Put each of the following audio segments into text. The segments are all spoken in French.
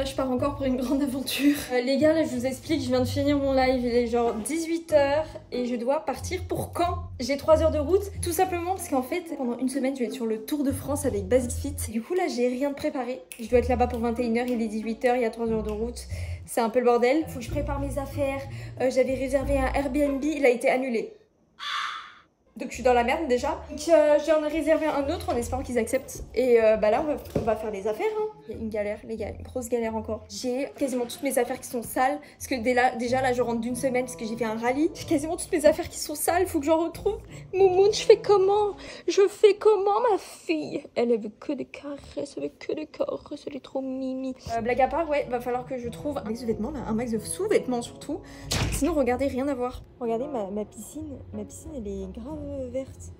je pars encore pour une grande aventure. Les gars, là je vous explique, je viens de finir mon live, il est genre 18 h et je dois partir pour Caen. J'ai 3 heures de route, tout simplement parce qu'en fait pendant une semaine je vais être sur le Tour de France avec Basic Fit. Du coup là j'ai rien de préparé, je dois être là-bas pour 21 h, il est 18 h, il y a 3 heures de route. C'est un peu le bordel, faut que je prépare mes affaires. J'avais réservé un Airbnb, il a été annulé. Donc je suis dans la merde déjà. Donc j'en ai réservé un autre en espérant qu'ils acceptent. Et bah là on va faire les affaires. Hein. Il y a une galère les gars, une grosse galère encore. J'ai quasiment toutes mes affaires qui sont sales. Parce que déjà là je rentre d'une semaine parce que j'ai fait un rallye. J'ai quasiment toutes mes affaires qui sont sales, faut que j'en retrouve. Moumoun, je fais comment ma fille? Elle veut que des caresses, elle veut que des caresses, elle est trop mimi. Blague à part, ouais, va falloir que je trouve un max de vêtements là, un max de sous-vêtements surtout. Sinon regardez, rien à voir. Regardez ma piscine elle est grave verte.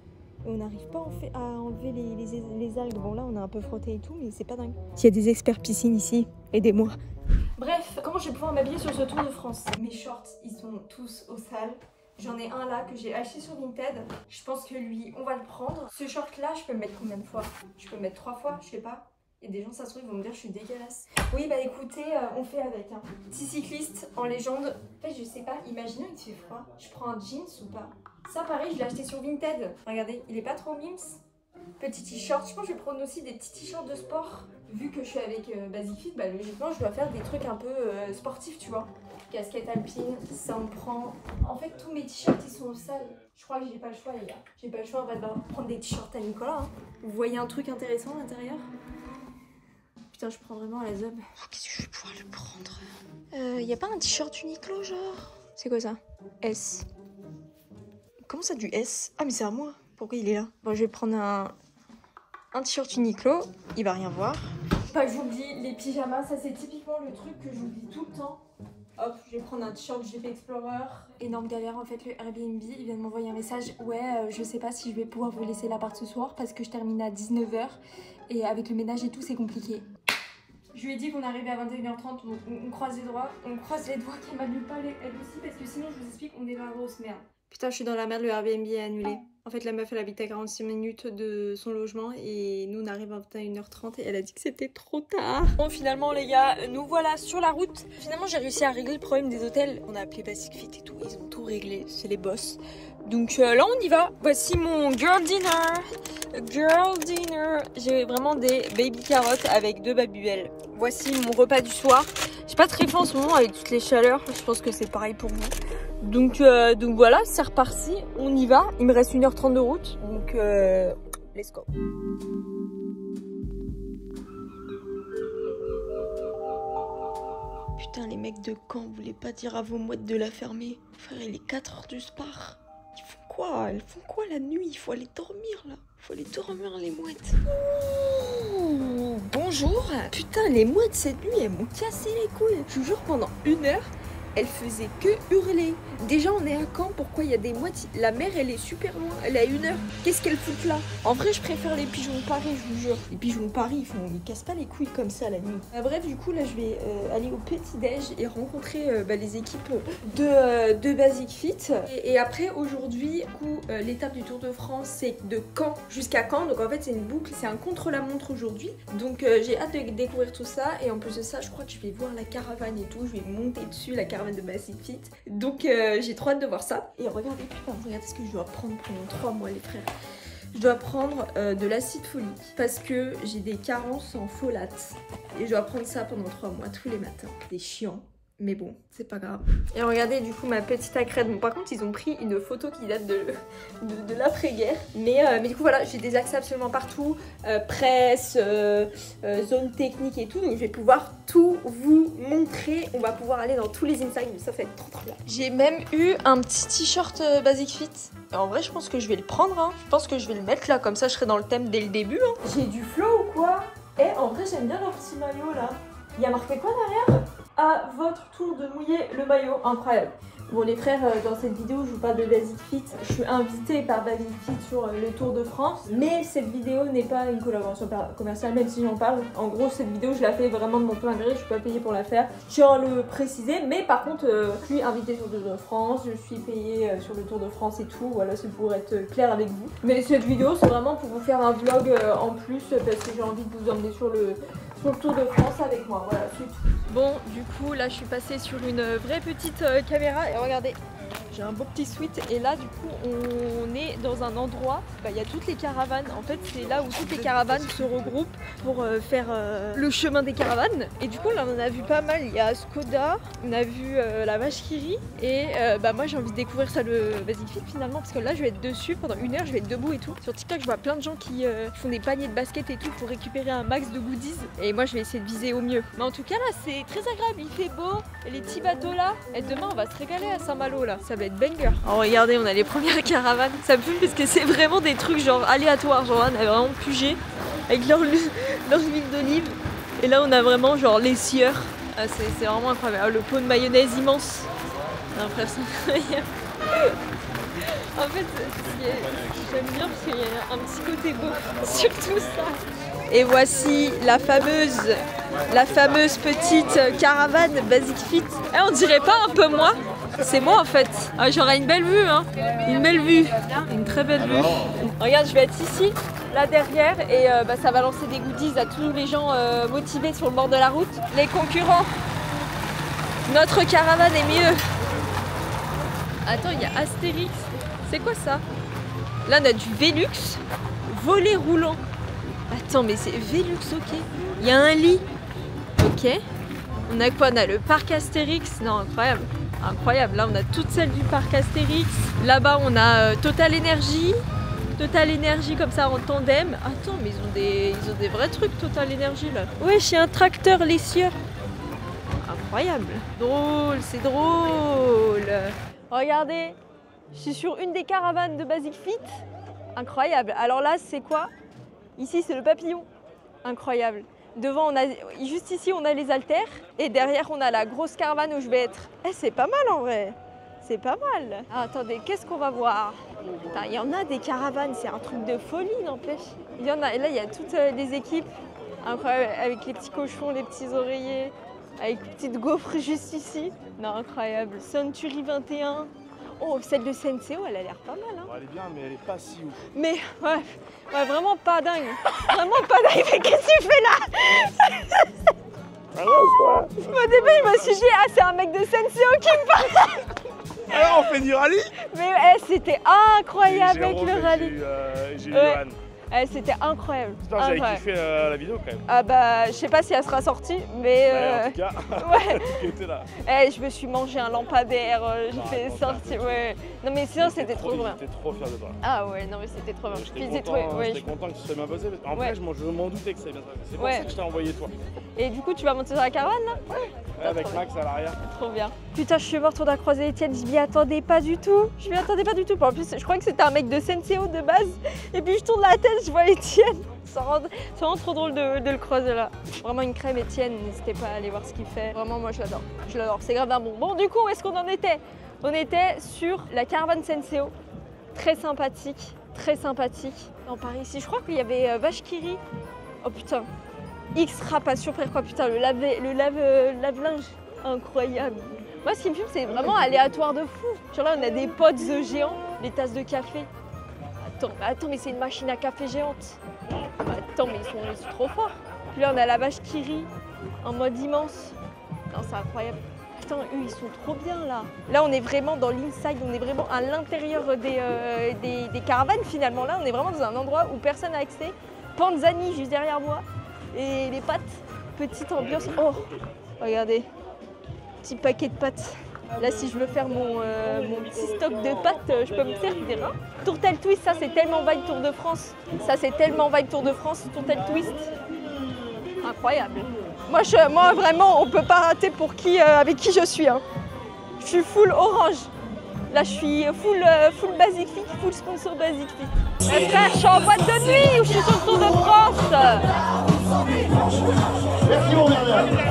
On n'arrive pas à enlever les algues. Bon là on a un peu frotté et tout mais c'est pas dingue. Il y a des experts piscine ici, aidez-moi. Bref, comment je vais pouvoir m'habiller sur ce Tour de France? Mes shorts ils sont tous au sale. J'en ai un là que j'ai acheté sur Vinted. Je pense que lui on va le prendre. Ce short là je peux le mettre combien de fois? Je peux le mettre 3 fois, je sais pas. Et des gens ça se trouve ils vont me dire que je suis dégueulasse. Oui bah écoutez, on fait avec hein. Petit cycliste en légende. En fait je sais pas, imaginons il fait froid. Je prends un jeans ou pas? Ça pareil je l'ai acheté sur Vinted. Regardez, il est pas trop mims. Petit t-shirt, je pense que je vais prendre aussi des petits t-shirts de sport. Vu que je suis avec Basic Fit, bah logiquement je dois faire des trucs un peu sportifs tu vois. Casquette alpine, ça me prend... En fait tous mes t-shirts ils sont sales. Je crois que j'ai pas le choix les gars. J'ai pas le choix, on va devoir prendre des t-shirts à Nicolas hein. Vous voyez un truc intéressant à l'intérieur? Putain je prends vraiment à la zob. Oh, qu'est-ce que je vais pouvoir le prendre? Y a pas un t-shirt Uniqlo genre? C'est quoi ça? S. Comment ça du S? Ah mais c'est à moi. Pourquoi il est là? Bon je vais prendre un t-shirt Uniqlo. Il va rien voir. Pas que j'oublie les pyjamas. Ça c'est typiquement le truc que j'oublie tout le temps. Hop, je vais prendre un t-shirt GP Explorer. Énorme galère en fait, le Airbnb, il vient de m'envoyer un message. Ouais, je sais pas si je vais pouvoir vous laisser l'appart ce soir parce que je termine à 19 h. Et avec le ménage et tout, c'est compliqué. Je lui ai dit qu'on arrivait à 21 h 30, donc on croise les doigts. On croise les doigts qu'elle m'annule pas elle aussi parce que sinon je vous explique, on est dans la grosse merde. Putain, je suis dans la merde, le Airbnb est annulé. En fait, la meuf, elle habite à 46 minutes de son logement et nous, on arrive à 21 h 30 et elle a dit que c'était trop tard. Bon, finalement, les gars, nous voilà sur la route. Finalement, j'ai réussi à régler le problème des hôtels. On a appelé Basic Fit et tout, ils ont tout réglé, c'est les boss. Donc là, on y va. Voici mon girl dinner. Girl dinner. J'ai vraiment des baby carottes avec 2 babybel. Voici mon repas du soir. J'ai pas très faim en ce moment avec toutes les chaleurs. Je pense que c'est pareil pour vous. Donc voilà, c'est reparti, on y va. Il me reste 1 h 30 de route, donc let's go. Putain, les mecs de Caen voulaient pas dire à vos mouettes de la fermer. Frère, il est 4 h du soir. Ils font quoi? Elles font quoi la nuit? Il faut aller dormir là. Il faut aller dormir les mouettes. Ouh, bonjour. Putain, les mouettes cette nuit, elles m'ont cassé les couilles. Je vous jure, pendant 1 heure, elle faisait que hurler. Déjà on est à Caen, pourquoi il y a des mouettes? La mer elle est super loin, elle est à 1 h. Qu'est-ce qu'elle fout là? En vrai je préfère les pigeons de Paris, je vous jure. Les pigeons de Paris ils cassent pas les couilles comme ça la nuit. Bref du coup là je vais aller au petit déj et rencontrer les équipes de Basic Fit. Et après aujourd'hui l'étape du Tour de France c'est de Caen jusqu'à Caen. Donc en fait c'est une boucle, c'est un contre-la-montre aujourd'hui. Donc j'ai hâte de découvrir tout ça. Et en plus de ça je crois que je vais voir la caravane et tout. Je vais monter dessus la caravane de Basic Fit. Donc j'ai trop hâte de voir ça. Et regardez, putain, regardez ce que je dois prendre pendant 3 mois les frères. Je dois prendre de l'acide folique parce que j'ai des carences en folate. Et je dois prendre ça pendant 3 mois tous les matins. C'est chiant. Mais bon, c'est pas grave. Et regardez du coup ma petite accrède. Bon par contre ils ont pris une photo qui date de l'après-guerre. Mais du coup voilà, j'ai des accès absolument partout. Presse, zone technique et tout. Donc je vais pouvoir tout vous montrer. On va pouvoir aller dans tous les insights. Ça va être trop bien. J'ai même eu un petit t-shirt Basic Fit. Et en vrai je pense que je vais le prendre. Hein. Je pense que je vais le mettre là. Comme ça je serai dans le thème dès le début. Hein. J'ai du flow ou quoi? Et en vrai j'aime bien leur petit maillot là. Il y a marqué quoi derrière? À votre tour de mouiller le maillot, incroyable. Bon les frères, dans cette vidéo je vous parle de Basic Fit. Je suis invitée par Basic Fit sur le Tour de France. Mais cette vidéo n'est pas une collaboration commerciale, même si j'en parle. En gros cette vidéo je la fais vraiment de mon plein gré, je suis pas payée pour la faire. Je tiens à le préciser, mais par contre je suis invitée sur le Tour de France, je suis payée sur le Tour de France et tout. Voilà, c'est pour être clair avec vous. Mais cette vidéo c'est vraiment pour vous faire un vlog en plus parce que j'ai envie de vous emmener sur le Tour de France avec moi. Voilà, c'est tout. Bon, du coup, là, je suis passée sur une vraie petite caméra et regardez, j'ai un beau petit suite et là, du coup, on est dans un endroit, il y a toutes les caravanes. En fait, c'est là où toutes les caravanes se regroupent pour faire le chemin des caravanes. Et du coup, là, on en a vu pas mal. Il y a Skoda, on a vu la vache qui rit et moi, j'ai envie de découvrir ça le Basic Fit finalement parce que là, je vais être dessus pendant 1 heure, je vais être debout et tout. Sur TikTok, je vois plein de gens qui font des paniers de basket et tout pour récupérer un max de goodies et moi, je vais essayer de viser au mieux. Mais en tout cas, là, c'est très agréable, il fait beau et les petits bateaux là. Et demain, on va se régaler à Saint-Malo là, ça va être banger. Oh, regardez, on a les premières caravanes. Ça me fume parce que c'est vraiment des trucs genre aléatoires. Genre là, on a vraiment pugé avec leur huile d'olive. Et là, on a vraiment genre les sieurs. Ah, c'est vraiment incroyable. Le pot de mayonnaise immense. Non, frère, c'est incroyable. En fait, j'aime bien parce qu'il y a un petit côté beau sur tout ça. Et voici la fameuse petite caravane Basic Fit. Eh, on dirait pas un peu moi? C'est moi en fait. Ah, j'aurai une belle vue, hein. Une belle vue. Une très belle vue. Regarde, je vais être ici, là derrière, et ça va lancer des goodies à tous les gens motivés sur le bord de la route. Les concurrents. Notre caravane est mieux. Attends, il y a Astérix. C'est quoi ça? Là, on a du Velux. Volet roulant. Attends, mais c'est Velux, ok. Il y a un lit. Ok. On a quoi? On a le parc Astérix. Non, incroyable. Incroyable. Là, on a toutes celles du parc Astérix. Là-bas, on a Total Energy. Total Energy comme ça en tandem. Attends, mais ils ont des vrais trucs Total Energy là. Ouais, j'ai un tracteur l'essieur. Incroyable. Drôle, c'est drôle. Regardez, je suis sur une des caravanes de Basic Fit. Incroyable. Alors là, c'est quoi? Ici, c'est le papillon. Incroyable. Devant, juste ici, on a les haltères. Et derrière, on a la grosse caravane où je vais être. Eh, c'est pas mal en vrai. C'est pas mal. Ah, attendez, qu'est-ce qu'on va voir? Il y en a des caravanes, c'est un truc de folie, n'empêche. Il y en a, et là, il y a toutes les équipes. Incroyable, avec les petits cochons, les petits oreillers. Avec une petite gaufre juste ici. Non, incroyable. Century 21. Oh, celle de Senseo, elle a l'air pas mal. Hein. Elle est bien, mais elle est pas si ouf. Mais, ouais, vraiment pas dingue. Vraiment pas dingue. Mais qu'est-ce que tu fais là? Ah ouais, quoi? Au début, je me suis dit, ah, c'est un mec de Senseo qui me parle. Alors, on fait du rallye? Mais c'était incroyable avec le rallye. J'ai eu Johan. C'était incroyable. J'avais kiffé la vidéo quand même. Ah bah, je sais pas si elle sera sortie, mais en tout cas, ouais. tu étais là. Je me suis mangé un lampadaire, j'ai fait sortir, ouais. Non mais sinon c'était trop bien. J'étais trop fier de toi. Ah ouais, non mais c'était trop bien. J'étais content que tu sois bien passé. En vrai, je m'en doutais que ça allait bien se passer. C'est pour ça que je t'ai envoyé toi. Et du coup, tu vas monter sur la caravane là? Ouais, avec Max à l'arrière. Trop bien. Putain, je suis morte, on a croisé Étienne, je m'y attendais pas du tout. Je m'y attendais pas du tout. En plus, je croyais que c'était un mec de Senseo de base. Et puis je tourne la tête, je vois Étienne. C'est vraiment trop drôle de le croiser là. Vraiment une crème, Étienne, n'hésitez pas à aller voir ce qu'il fait. Vraiment, moi je l'adore. Je l'adore, c'est grave un bon. Bon, du coup, où est-ce qu'on en était? On était sur la caravane Senseo. Très sympathique, Non, par ici, je crois qu'il y avait Vache qui rit. Oh putain. X rapace frère quoi, putain, le lave-linge. Incroyable. Moi, ce qui me fume, c'est vraiment aléatoire de fou. Genre là, on a des pots géants, les tasses de café. Attends, mais c'est une machine à café géante. Attends, mais ils sont trop forts. Puis là, on a la vache qui rit en mode immense. Non, c'est incroyable. Putain, eux, ils sont trop bien là. Là, on est vraiment dans l'inside, on est vraiment à l'intérieur des caravanes finalement. Là, on est vraiment dans un endroit où personne n'a accès. Panzani juste derrière moi. Et les pâtes, petite ambiance. Oh, regardez, petit paquet de pâtes. Là, si je veux faire mon petit stock de pâtes, je peux me servir. Hein. Tourtel Twist, ça c'est tellement vibe Tour de France. Tourtel Twist. Incroyable. Moi vraiment, on peut pas rater pour avec qui je suis. Hein. Je suis full orange. Là, je suis full Basic Fit, full sponsor Basic Fit. Mais frère, je suis en boîte de nuit ou je suis sur le Tour de France?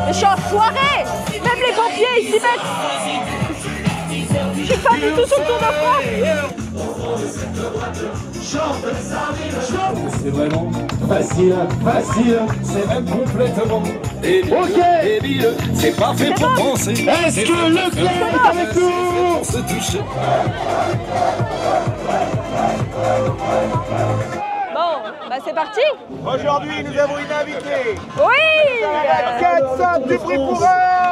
Je suis en soirée. Même les pompiers, ils s'y mettent. Je suis pas du tout sur le Tour de France. C'est vraiment facile, c'est même complètement débile, c'est pas fait pour penser. Est-ce que le clé est avec nous? On se touche. Bon, bah c'est parti. Aujourd'hui, nous avons une invitée. Oui. 400 du prix pour elle.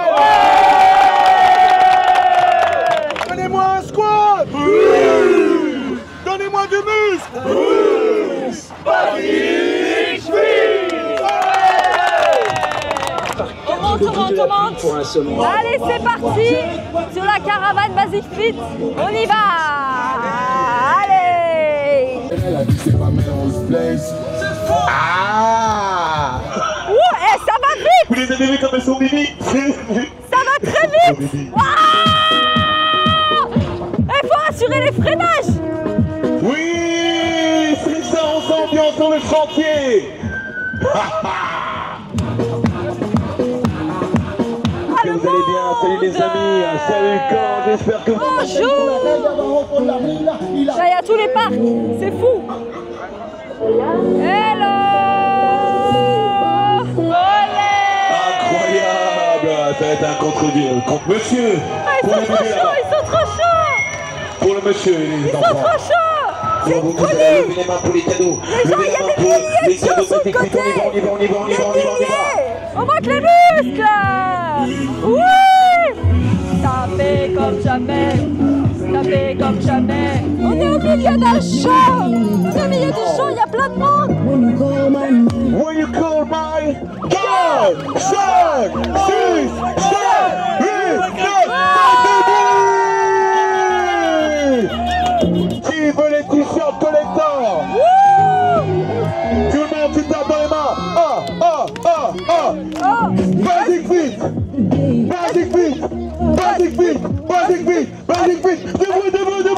Donnez-moi un squat. Donnez-moi du muscle. On monte. Allez, c'est parti sur la caravane Basic Fit. On y va. Allez. Ah! Ouh, ça va vite. Vous les avez vus comme elles sont mimiques? Ça va très vite. Il faut assurer les freinages. Oui! C'est ça, on s'ambiance sur le chantier! Vous allez bien? Salut les amis! Salut quand? J'espère que vous... Bonjour. Là, il y a tous les parcs. C'est fou. Hello. Olé. Incroyable! Ça va être un contre monsieur! Ils sont trop chauds. Pour le monsieur, les Ils sont enfants! trop chauds. C'est une folie. Levez les mains pour les cadeaux! Les gens, il y a des milliers de gens sur le côté. On y va! On monte les muscles. Oui. Tapez comme jamais. On est au milieu d'un show. On est au milieu du show, il y a plein de monde. When you call my 5, 6, 7, 8, 9, qui veut les t-shirts collecteurs? Tout le monde se tape dans les mains. Basic Fit.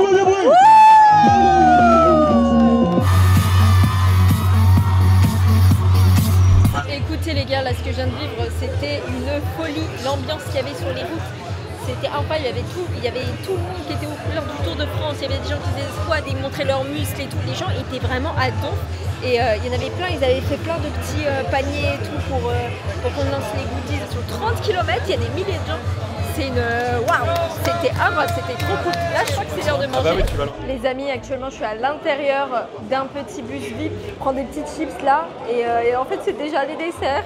Debout. Écoutez les gars, là ce que je viens de vivre, c'était une folie. L'ambiance qu'il y avait sur les routes, c'était incroyable. Il y avait tout le monde qui était aux couleurs du Tour de France. Il y avait des gens qui faisaient des squats, ils montraient leurs muscles et tout. Les gens étaient vraiment à donf. Et il y en avait plein, ils avaient fait plein de petits paniers et tout pour qu'on lance les goodies. Sur 30 km, il y a des milliers de gens. C'est une... Waouh, c'était incroyable, c'était trop cool. Là, je crois que c'est l'heure de manger. Les amis, actuellement, je suis à l'intérieur d'un petit bus VIP. Je prends des petites chips là. Et en fait, c'est déjà les desserts.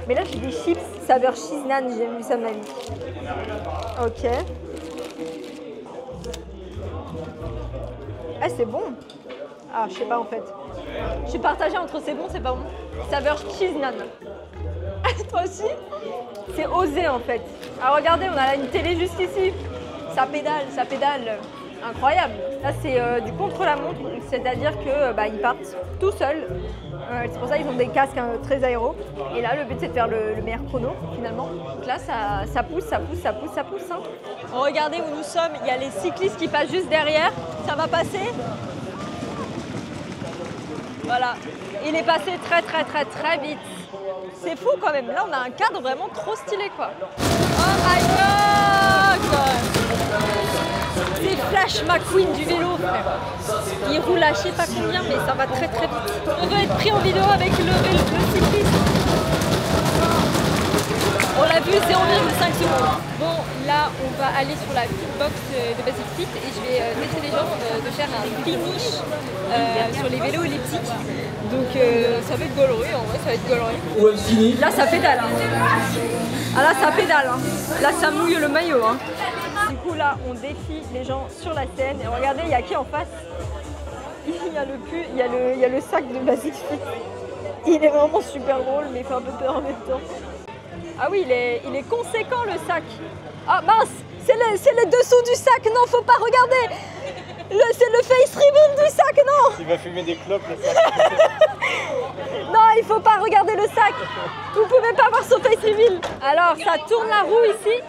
Mais là, j'ai des chips saveur cheese naan. J'ai vu ça de ma vie. Ok. Ah, c'est bon. Ah, je sais pas en fait. Je suis partagée entre c'est bon, c'est pas bon. Saveur cheese naan. Toi aussi? C'est osé en fait. Ah regardez, on a là une télé juste ici. Ça pédale. Incroyable. Là c'est du contre-la-montre, c'est-à-dire que ils partent tout seuls. C'est pour ça qu'ils ont des casques très aéros. Et là le but c'est de faire le meilleur chrono finalement. Donc là ça pousse. Hein. Regardez où nous sommes, il y a les cyclistes qui passent juste derrière. Ça va passer. Voilà. Il est passé très vite. C'est fou quand même. Là, on a un cadre vraiment trop stylé, quoi. Oh my god! C'est Flash McQueen du vélo, frère. Il roule à je sais pas combien, mais ça va très vite. On doit être pris en vidéo avec le cycliste. On l'a vu, 0,5 secondes. Bon, là, on va aller sur la fitbox de Basic Fit et je vais tester les gens de faire un finish sur les vélos elliptiques. Donc ça va être gaulerie, en vrai, ça va être gaulerie. Là, ça pédale. Hein. Ah là, ça pédale. Hein. Là, ça mouille le maillot. Hein. Du coup, là, on défie les gens sur la scène. Et regardez, il y a qui en face? Il y a le pull, il y a le sac de Basic Fit. Il est vraiment super drôle, mais il fait un peu peur en même temps. Ah oui, il est conséquent le sac. Ah mince, c'est le dessous du sac, non, faut pas regarder. C'est le face reveal du sac, non. Il va fumer des clopes, le sac. Non, il faut pas regarder le sac. Vous pouvez pas voir son face reveal. Alors, ça tourne la roue ici.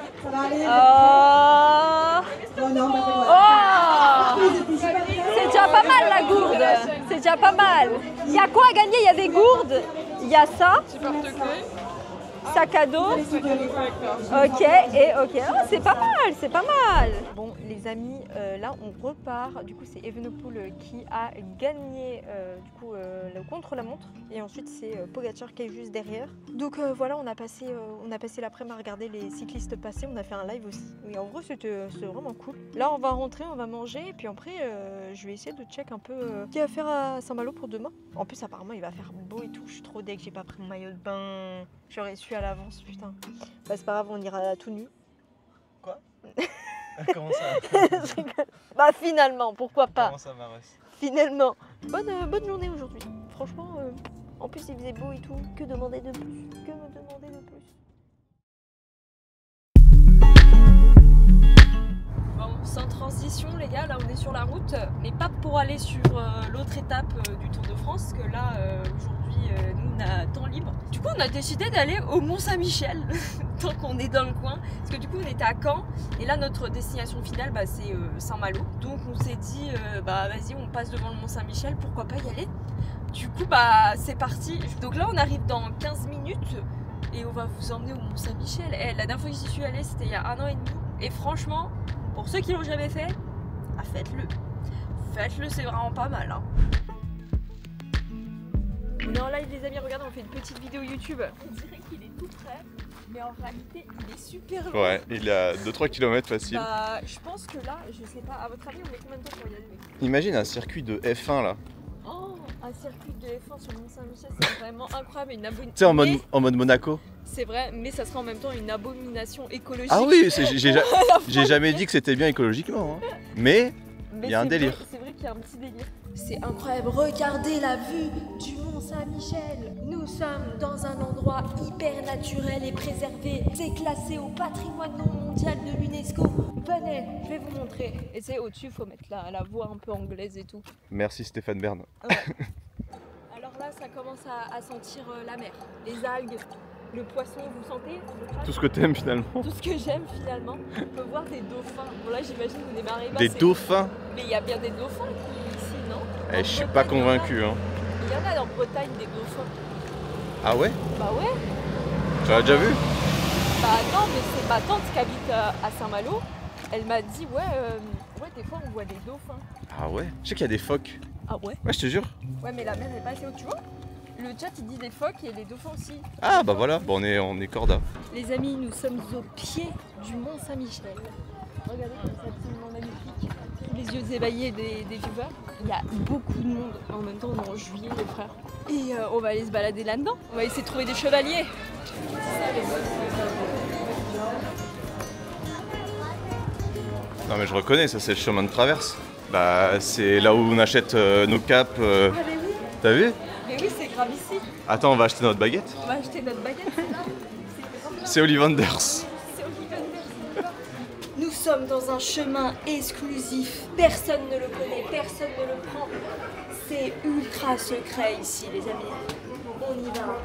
C'est déjà pas mal la gourde. C'est déjà pas mal. Il y a quoi à gagner? Il y a des gourdes. Il y a ça. Sac à dos. Ok, et ok. Oh, c'est pas mal. Bon, les amis, là on repart. Du coup, c'est Evenepoel qui a gagné le contre-la-montre. Et ensuite, c'est Pogacar qui est juste derrière. Donc voilà, on a passé l'après-midi à regarder les cyclistes passer. On a fait un live aussi. Et en vrai, c'était vraiment cool. Là, on va rentrer, on va manger. Et puis après, je vais essayer de check un peu ce qu'il y a à faire à Saint-Malo pour demain. En plus, apparemment, il va faire beau et tout. Je suis trop deg, j'ai pas pris mon maillot de bain. J'aurais su à l'avance, putain. Bah c'est pas grave, on ira tout nu. Quoi? Comment ça? Je rigole. Bah finalement, pourquoi pas? Comment ça, Marès? Finalement. Bonne journée aujourd'hui. Franchement, en plus il faisait beau et tout. Que demander de plus? Que me demander de plus? Bon, sans transition les gars, là on est sur la route, mais pas pour aller sur l'autre étape du Tour de France, que là aujourd'hui nous on a temps libre. Du coup on a décidé d'aller au Mont-Saint-Michel, tant qu'on est dans le coin, parce que du coup on était à Caen, et là notre destination finale bah, c'est Saint-Malo. Donc on s'est dit bah vas-y on passe devant le Mont-Saint-Michel, pourquoi pas y aller. Du coup bah c'est parti, donc là on arrive dans 15 minutes et on va vous emmener au Mont-Saint-Michel. La dernière fois que j'y suis allée c'était il y a 1 an et demi, et franchement pour ceux qui l'ont jamais fait, ah, faites-le. Faites-le, c'est vraiment pas mal. Hein. On est en live les amis, regardez, on fait une petite vidéo YouTube. On dirait qu'il est tout près, mais en réalité il est super loin. Ouais, il est à 2-3 km facile. Bah, je pense que là, je sais pas, à votre avis on met combien de temps pour y aller? Imagine un circuit de F1 là. Oh, un circuit de F1 sur le Mont-Saint-Michel, c'est vraiment incroyable. Une Tu sais, en mode Monaco. C'est vrai, mais ça sera en même temps une abomination écologique. Ah oui, j'ai jamais dit que c'était bien écologiquement. Hein. Mais il y a un délire. C'est vrai qu'il y a un petit délire. C'est incroyable, regardez la vue du Mont-Saint-Michel. Nous sommes dans un endroit hyper naturel et préservé. C'est classé au patrimoine mondial de l'UNESCO. Venez, je vais vous montrer. Et c'est au-dessus, il faut mettre la voix un peu anglaise et tout. Merci Stéphane Bern. Ouais. Alors là, ça commence à sentir la mer, les algues. Le poisson, vous sentez? Tout ce que t'aimes finalement. Tout ce que j'aime finalement. On peut voir des dauphins. Bon là j'imagine vous démarrez pas. Des dauphins? Mais il y a bien des dauphins ici, non? Je suis pas convaincu. Hein. Il y en a en Bretagne des dauphins. Ah ouais? Bah ouais. Tu l'as déjà vu? Bah non, mais c'est ma tante qui habite à Saint-Malo. Elle m'a dit ouais des fois on voit des dauphins. Ah ouais? Je sais qu'il y a des phoques. Ah ouais? Ouais, je te jure. Ouais mais la mer n'est pas assez haute, tu vois? Le chat il dit des phoques et les dauphins aussi. Ah bah voilà, bon, on est corda. Les amis, nous sommes au pied du Mont Saint-Michel. Regardez comme c'est absolument magnifique. Tous les yeux ébahiés des viewers. Il y a beaucoup de monde. En même temps on est en juillet les frères. Et on va aller se balader là-dedans. On va essayer de trouver des chevaliers. C'est ça les gosses. Non mais je reconnais, ça c'est le chemin de traverse. Bah c'est là où on achète nos capes. Ah mais oui. T'as vu? Mais oui, c'est grave ici. Attends, on va acheter notre baguette. On va acheter notre baguette, c'est là. C'est Ollivanders. C'est Ollivanders. Nous sommes dans un chemin exclusif. Personne ne le connaît, personne ne le prend. C'est ultra secret ici, les amis. On y va.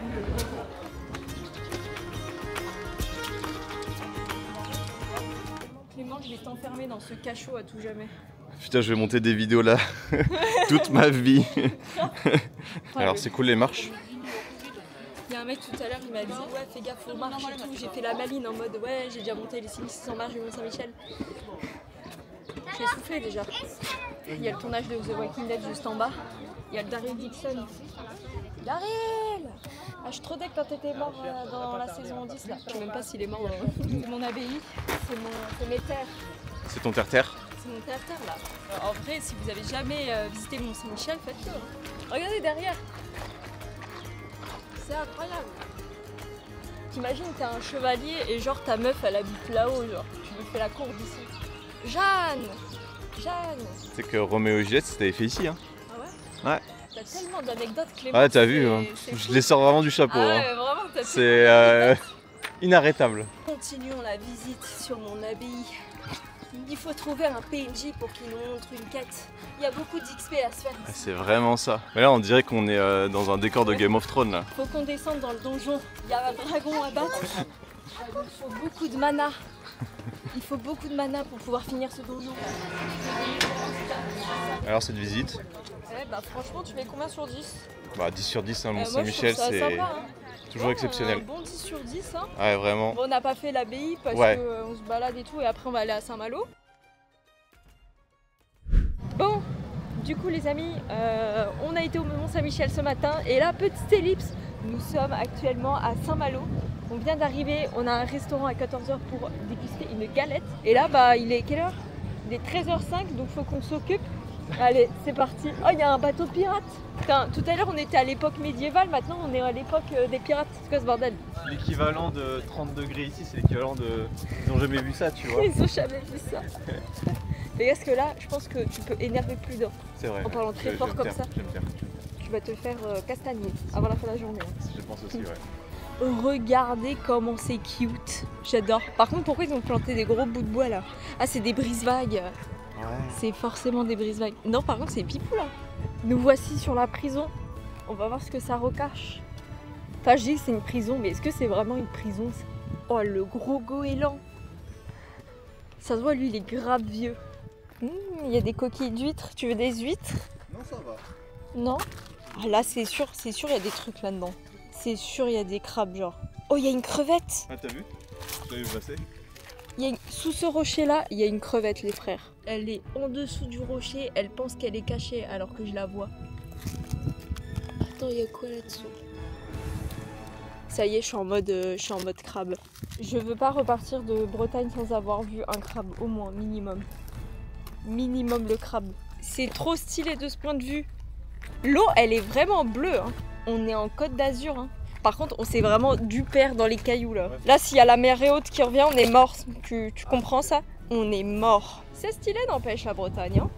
Clément, je vais t'enfermer dans ce cachot à tout jamais. Putain, je vais monter des vidéos là toute ma vie. Alors c'est cool les marches. Il y a un mec tout à l'heure, il m'a dit ouais fais gaffe aux marches et tout. J'ai fait la maline en mode ouais j'ai déjà monté les 6600 marches du Mont-Saint-Michel. J'ai soufflé déjà. Il y a le tournage de The Walking Dead juste en bas. Il y a le Daryl Dixon. Daryl! Ah, je suis trop deck quand t'étais mort dans la saison 10 là. Je sais même pas s'il est mort. C'est mon abbaye, c'est mes terres. C'est ton terre-terre? C'est mon terre-terre là. En vrai, si vous avez jamais visité le Mont-Saint-Michel, faites-le. Regardez derrière. C'est incroyable. T'imagines, t'es un chevalier et genre ta meuf elle habite là-haut, genre tu lui fais la cour d'ici. Jeanne! Jeanne! C'est que Roméo et Juliette c'était fait ici hein. Ah ouais? Ouais. T'as tellement d'anecdotes Clément. Ouais t'as vu, hein. Je les sors vraiment du chapeau. Ah ouais, hein. vraiment, t'as C'est inarrêtable. Continuons la visite sur mon abbaye. Il faut trouver un PNJ pour qu'il nous montre une quête. Il y a beaucoup d'XP à se faire ici. C'est vraiment ça. Mais là on dirait qu'on est dans un décor de Game of Thrones là. Faut qu'on descende dans le donjon. Il y a un dragon à battre. Il faut beaucoup de mana. Il faut beaucoup de mana pour pouvoir finir ce donjon. Alors cette visite? Ouais, bah franchement tu mets combien sur 10? Bah 10 sur 10, hein, Moi, Mont-Saint-Michel c'est sympa, hein. toujours exceptionnel. Un bon 10 sur 10 hein. Ouais vraiment. Bon, on n'a pas fait l'abbaye parce Ouais. qu'on se balade et tout et après on va aller à Saint-Malo. Bon, du coup les amis, on a été au Mont-Saint-Michel ce matin et là petite ellipse, nous sommes actuellement à Saint-Malo. On vient d'arriver, on a un restaurant à 14h pour déguster une galette. Et là bah il est quelle heure? Il est 13h05 donc faut qu'on s'occupe. Allez, c'est parti. Oh, il y a un bateau pirate. Putain, tout à l'heure on était à l'époque médiévale, maintenant on est à l'époque des pirates. C'est quoi ce bordel? L'équivalent de 30 degrés ici, c'est l'équivalent de... Ils ont jamais vu ça, tu vois. Ils ont jamais vu ça. Mais parce que là, je pense que tu peux énerver plus d'un. C'est vrai. En parlant très fort comme ça. J'aime bien. Tu vas te faire castagner avant la fin de la journée. Je pense aussi, ouais. Regardez comment c'est cute. J'adore. Par contre, pourquoi ils ont planté des gros bouts de bois là? Ah, c'est des brise-vagues. Ouais. C'est forcément des brise-vagues. Non, par contre, c'est pipou là. Nous voici sur la prison. On va voir ce que ça recache. Enfin, je dis que c'est une prison, mais est-ce que c'est vraiment une prison? Oh, le gros goéland. Ça se voit, lui, il est grave vieux. Il y a des coquilles d'huîtres. Tu veux des huîtres? Non, ça va. Non? Ah, là, c'est sûr, il y a des trucs là-dedans. C'est sûr, il y a des crabes, genre. Oh, il y a une crevette! Ah, t'as vu? T'as vu passer? Sous ce rocher-là, il y a une crevette, les frères. Elle est en dessous du rocher, elle pense qu'elle est cachée alors que je la vois. Attends, il y a quoi là-dessous? Ça y est, je suis en mode crabe. Je veux pas repartir de Bretagne sans avoir vu un crabe, au moins, minimum. Minimum le crabe. C'est trop stylé de ce point de vue. L'eau, elle est vraiment bleue, hein. On est en Côte d'Azur, hein. Par contre, on s'est vraiment dû perdre dans les cailloux là. Là, s'il y a la marée haute qui revient, on est mort. Tu comprends ça? On est mort. C'est stylé, n'empêche, la Bretagne, hein.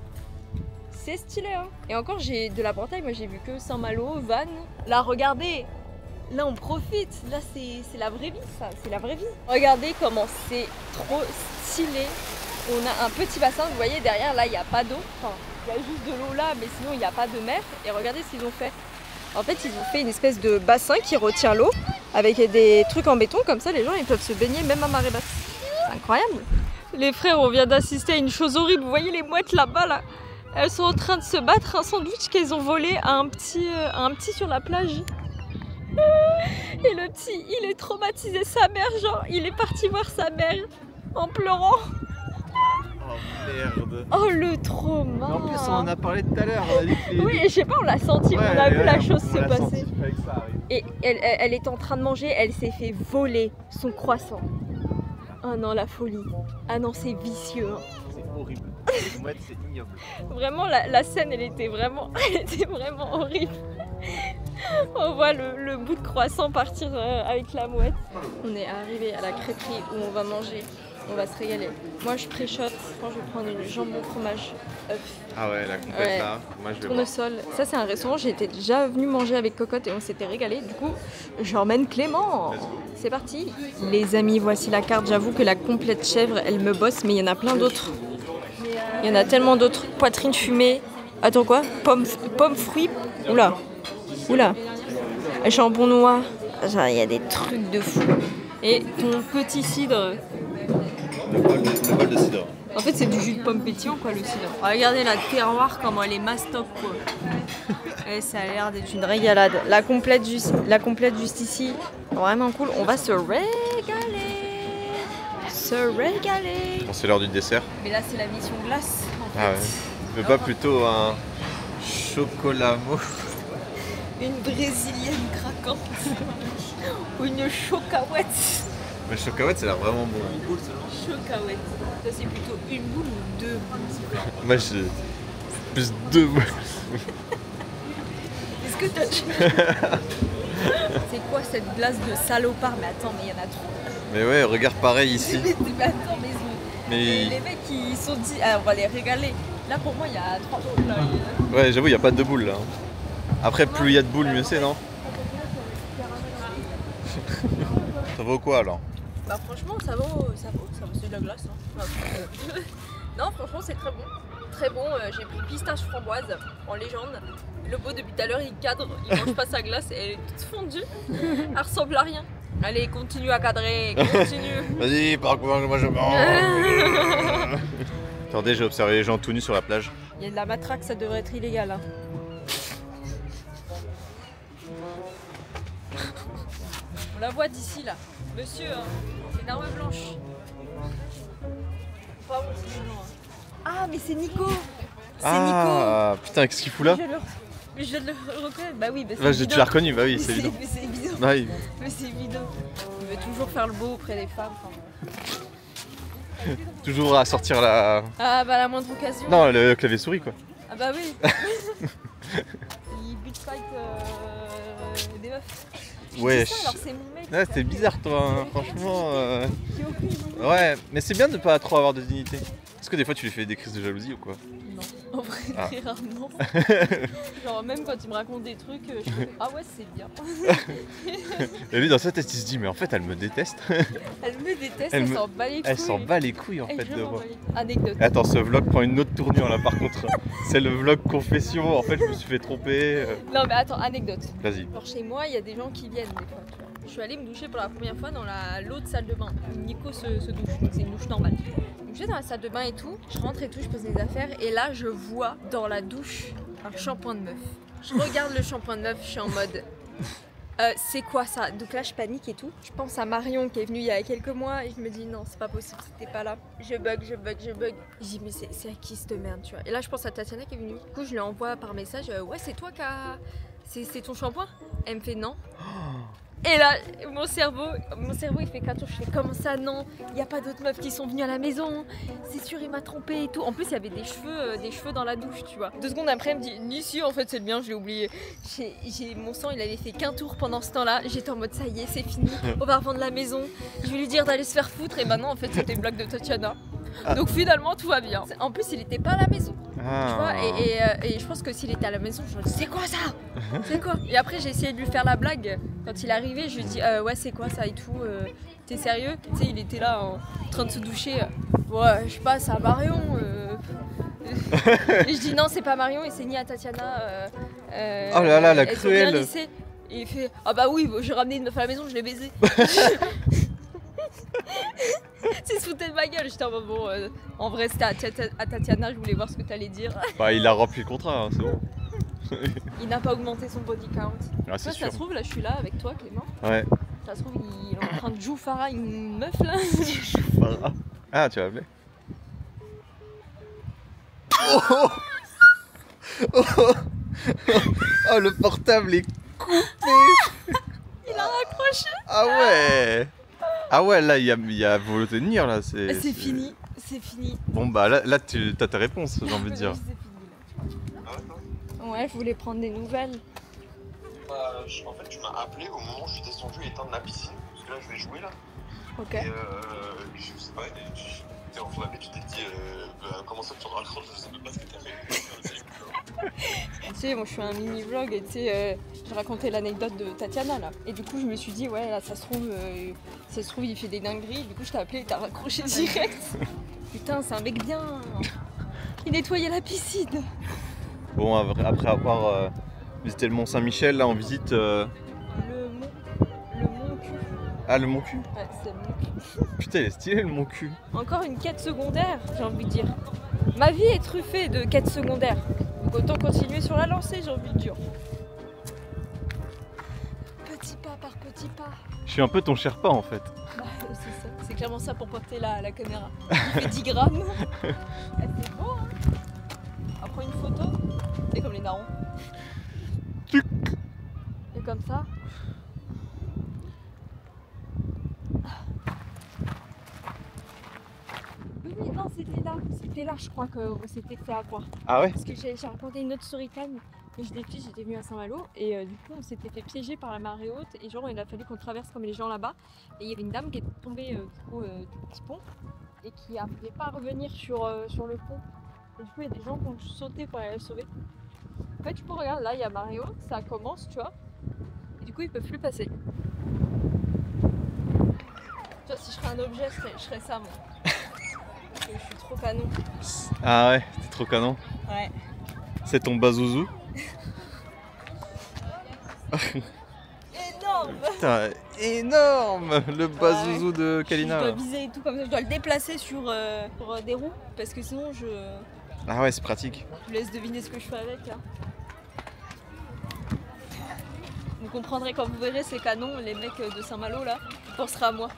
C'est stylé, hein. Et encore, de la Bretagne, moi j'ai vu que Saint-Malo, Vannes. Là, regardez. Là, on profite. Là, c'est la vraie vie, ça. C'est la vraie vie. Regardez comment c'est trop stylé. On a un petit bassin, vous voyez, derrière, là, il n'y a pas d'eau. Enfin, il y a juste de l'eau là, mais sinon, il n'y a pas de mer. Et regardez ce qu'ils ont fait. En fait, ils ont fait une espèce de bassin qui retient l'eau avec des trucs en béton. Comme ça, les gens, ils peuvent se baigner même à marée basse. C'est incroyable. Les frères, on vient d'assister à une chose horrible. Vous voyez les mouettes là-bas, là? Elles sont en train de se battre un sandwich qu'elles ont volé à un petit sur la plage. Et le petit, il est traumatisé. Sa mère, genre, il est parti voir sa mère en pleurant. Oh merde. Oh, le trauma. En plus, on en a parlé tout à l'heure. Oui, je sais pas, on l'a senti, Ouais, on a vu la on chose se l'a passer. senti, fallait que ça arrive. Et elle est en train de manger, elle s'est fait voler son croissant. Ah non, la folie. Ah non, c'est vicieux. Hein. C'est horrible. Les mouettes, c'est ignoble. Vraiment, la scène, elle était vraiment horrible. On voit le bout de croissant partir avec la mouette. On est arrivé à la crêperie où on va manger. On va se régaler. Moi, je pré-shot. Quand je vais prendre le jambon, fromage, œuf. Ah ouais, la complète là. Moi, je vais voir. Tournesol. Ça, c'est un restaurant. J'étais déjà venue manger avec Cocotte et on s'était régalé. Du coup, j'emmène Clément. C'est parti. Les amis, voici la carte. J'avoue que la complète chèvre, elle me bosse, mais il y en a plein d'autres. Il y en a tellement d'autres. Poitrine fumée. Attends, quoi? Pomme fruits. Oula. Oula. Jambon noir. Genre, il y a des trucs de fou. Et ton petit cidre. Le bol de cidre. En fait, c'est du jus de pomme pétillant, quoi, le cidre. Regardez la terroir, comment elle est mastoc, quoi. Et ça a l'air d'être une régalade. La complète juste ici, vraiment cool. On va se régaler. Se régaler. Bon, c'est l'heure du dessert. Mais là, c'est la mission glace, en fait. Ah ouais. Tu veux pas plutôt un chocolat mou? Une brésilienne craquante. Ou une chocahuète. Mais le chocolat, ça a l'air vraiment bon. Chocahuète. Ça, c'est plutôt une boule ou deux boules? Moi, j'ai plus deux boules. Est-ce que t'as... C'est quoi cette glace de salopard? Mais attends, mais il y en a trop. Mais ouais, regarde pareil ici. Mais attends, mais les mecs, ils sont dit, ah, on va les régaler. Là, pour moi, il y a 3 boules. Là. Ouais, j'avoue, il n'y a pas de boules là. Après, plus il y a de boules, mieux c'est, non? Ça vaut quoi alors? Bah franchement, ça vaut, c'est de la glace. Hein. Non, franchement, c'est très bon. Très bon, j'ai pris pistache framboise en légende. Le beau depuis tout à l'heure, il cadre, il mange pas sa glace, elle est toute fondue. Elle ressemble à rien. Allez, continue à cadrer, continue. Vas-y, parcours, moi je mange. Attendez, j'ai observé les gens tout nus sur la plage. Il y a de la matraque, ça devrait être illégal. Hein. On la voit d'ici là. Monsieur, hein, c'est une arme blanche. Pas bon, c'est blanc. Hein. Ah, mais c'est Nico. C'est Nico. Putain, qu'est-ce qu'il fout là? Mais je viens de le reconnaître. Bah oui, bah bah, tu l'as reconnu, bah oui, c'est évident. Mais c'est évident. Bah, oui. Mais c'est évident. Il veut toujours faire le beau auprès des femmes. Toujours à sortir la... Ah bah la moindre occasion. Non, le clavier souris quoi. Ah bah oui. Il but fight des meufs. Ouais, ça, alors c'est mon mec. Ouais, c'était bizarre toi, hein, franchement. J'ai aucune idée. Ouais, mais c'est bien de pas trop avoir de dignité. Est-ce que des fois tu lui fais des crises de jalousie ou quoi? Non, en vrai, très rarement. Genre, même quand il me raconte des trucs, je fais ah ouais, c'est bien. Et lui, dans sa tête, il se dit, mais en fait, elle me déteste. Elle me déteste, elle s'en bat les couilles. Elle s'en bat les couilles en fait de moi. Anecdote. Attends, ce vlog prend une autre tournure là par contre. C'est le vlog confession. En fait, je me suis fait tromper. Non, mais attends, anecdote. Vas-y. Genre, chez moi, il y a des gens qui viennent des fois. Tu vois. Je suis allée me doucher pour la première fois dans l'autre salle de bain. Nico se douche, donc c'est une douche normale. Donc, je vais dans la salle de bain et tout, je rentre et tout, je pose mes affaires et là je vois dans la douche un shampoing de meuf. Je regarde le shampoing de meuf, je suis en mode c'est quoi ça? Donc là je panique et tout. Je pense à Marion qui est venue il y a quelques mois et je me dis non, c'est pas possible, c'était pas là. Je bug. Je dis mais c'est à qui cette merde, tu vois. Et là je pense à Tatiana qui est venue. Du coup je lui envoie par message ouais, c'est toi qui a. C'est ton shampoing? Elle me fait non. Et là, mon cerveau il fait 4 jours, je fais comment ça, non, il n'y a pas d'autres meufs qui sont venues à la maison, c'est sûr il m'a trompé et tout. En plus il y avait des cheveux dans la douche, tu vois. 2 secondes après elle me dit, ni si en fait c'est le mien, je l'ai oublié. Mon sang il avait fait qu'un tour pendant ce temps-là, j'étais en mode ça y est c'est fini, on va revendre la maison, je vais lui dire d'aller se faire foutre et maintenant en fait c'était une blague de Tatiana. Donc finalement tout va bien. En plus il était pas à la maison. Tu vois, et je pense que s'il était à la maison, je me dis c'est quoi ça? C'est quoi? Et après j'ai essayé de lui faire la blague. Quand il est arrivé, je lui dis ouais c'est quoi ça et tout, t'es sérieux? Tu sais il était là en train de se doucher. Ouais je sais pas, c'est à Marion. Et je dis non c'est pas Marion et c'est ni à Tatiana. Oh là là la cruelle. Et il fait ah bah oui j'ai ramené une meuf à la maison, je l'ai baisée. C'est se foutait de ma gueule, j'étais en mode bon en vrai c'était à Tatiana, je voulais voir ce que t'allais dire. Bah il a rempli le contrat, hein, c'est bon. Il n'a pas augmenté son body count. Ah, c'est sûr. Ça se trouve là je suis là avec toi Clément. Ouais. Ça se trouve il est en train de jouer Farah une meuf là. Farah. Ah tu vas appeler. Oh, oh le portable est coupé. Il a raccroché. Ah ouais. Ah ouais, là, il y a volonté de nuire, là. C'est fini, c'est fini. Bon, bah là tu as ta réponse, j'ai envie de dire. Ouais, je voulais prendre des nouvelles. En fait, tu m'as appelé au moment où je suis descendu éteindre la piscine. Parce que là, je vais jouer, là. Ok. Et je sais pas, t'es enflammé, tu t'es dit comment ça tu te raccroches, je sais même pas ce que t'as fait. Tu sais, moi je fais un mini vlog et tu sais, j'ai raconté l'anecdote de Tatiana là. Et du coup, je me suis dit, ouais, là ça se trouve, il fait des dingueries. Du coup, je t'ai appelé et t'as raccroché direct. Putain, c'est un mec bien. Il nettoyait la piscine. Bon, après avoir visité le Mont Saint-Michel, là on visite. Le Mont Cul. Ah, le Mont Cul? Ouais, c'est le Mont Cul. Putain, il est stylé le Mont Cul. Encore une quête secondaire, j'ai envie de dire. Ma vie est truffée de quêtes secondaires. Donc autant continuer sur la lancée, j'ai envie de dire. Petit pas par petit pas. Je suis un peu ton Sherpa en fait. Bah, c'est ça. C'est clairement ça pour porter la caméra. Il fait 10 grammes. C'est beau, hein. On prend une photo. C'est comme les narons. Et comme ça. Oui, non, c'était là, je crois qu'on s'était fait avoir. Ah ouais? Parce que j'ai raconté une autre story time. Et j'étais venue à Saint-Malo et du coup on s'était fait piéger par la marée haute et genre il a fallu qu'on traverse comme les gens là-bas et il y avait une dame qui est tombée du petit pont et qui n'arrivait pas à revenir sur le pont. Et du coup il y a des gens qui ont sauté pour aller la sauver. En fait du coup regarde là il y a marée haute, ça commence tu vois et du coup ils peuvent plus passer. Tu vois si je serais un objet je serais ça moi. Parce que je suis trop canon. Ah ouais, t'es trop canon. Ouais. C'est ton bazouzou. Énorme. Putain, énorme. Le bazouzou de Kalina. Je dois viser et tout comme ça, je dois le déplacer sur des roues parce que sinon je Ah ouais, c'est pratique. vous laisse deviner ce que je fais avec là. Vous comprendrez quand vous verrez ces canons, les mecs de Saint-Malo là, vous penserez à moi.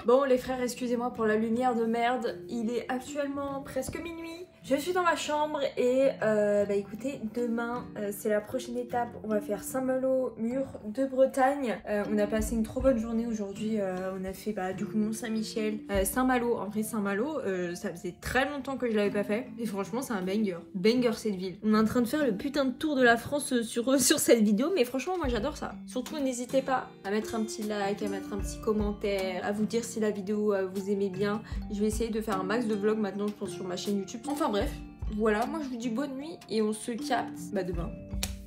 Bon les frères, excusez-moi pour la lumière de merde, il est actuellement presque minuit. Je suis dans ma chambre et bah écoutez, demain c'est la prochaine étape. On va faire Saint-Malo, mur de Bretagne. On a passé une trop bonne journée aujourd'hui. On a fait du coup Mont-Saint-Michel, Saint-Malo. En vrai Saint-Malo, ça faisait très longtemps que je l'avais pas fait. Et franchement c'est un banger. Banger cette ville. On est en train de faire le putain de tour de la France sur cette vidéo. Mais franchement moi j'adore ça. Surtout n'hésitez pas à mettre un petit like, à mettre un petit commentaire, à vous dire si la vidéo vous aimez bien. Je vais essayer de faire un max de vlogs maintenant je pense sur ma chaîne YouTube. Enfin bref, voilà, moi je vous dis bonne nuit et on se capte demain.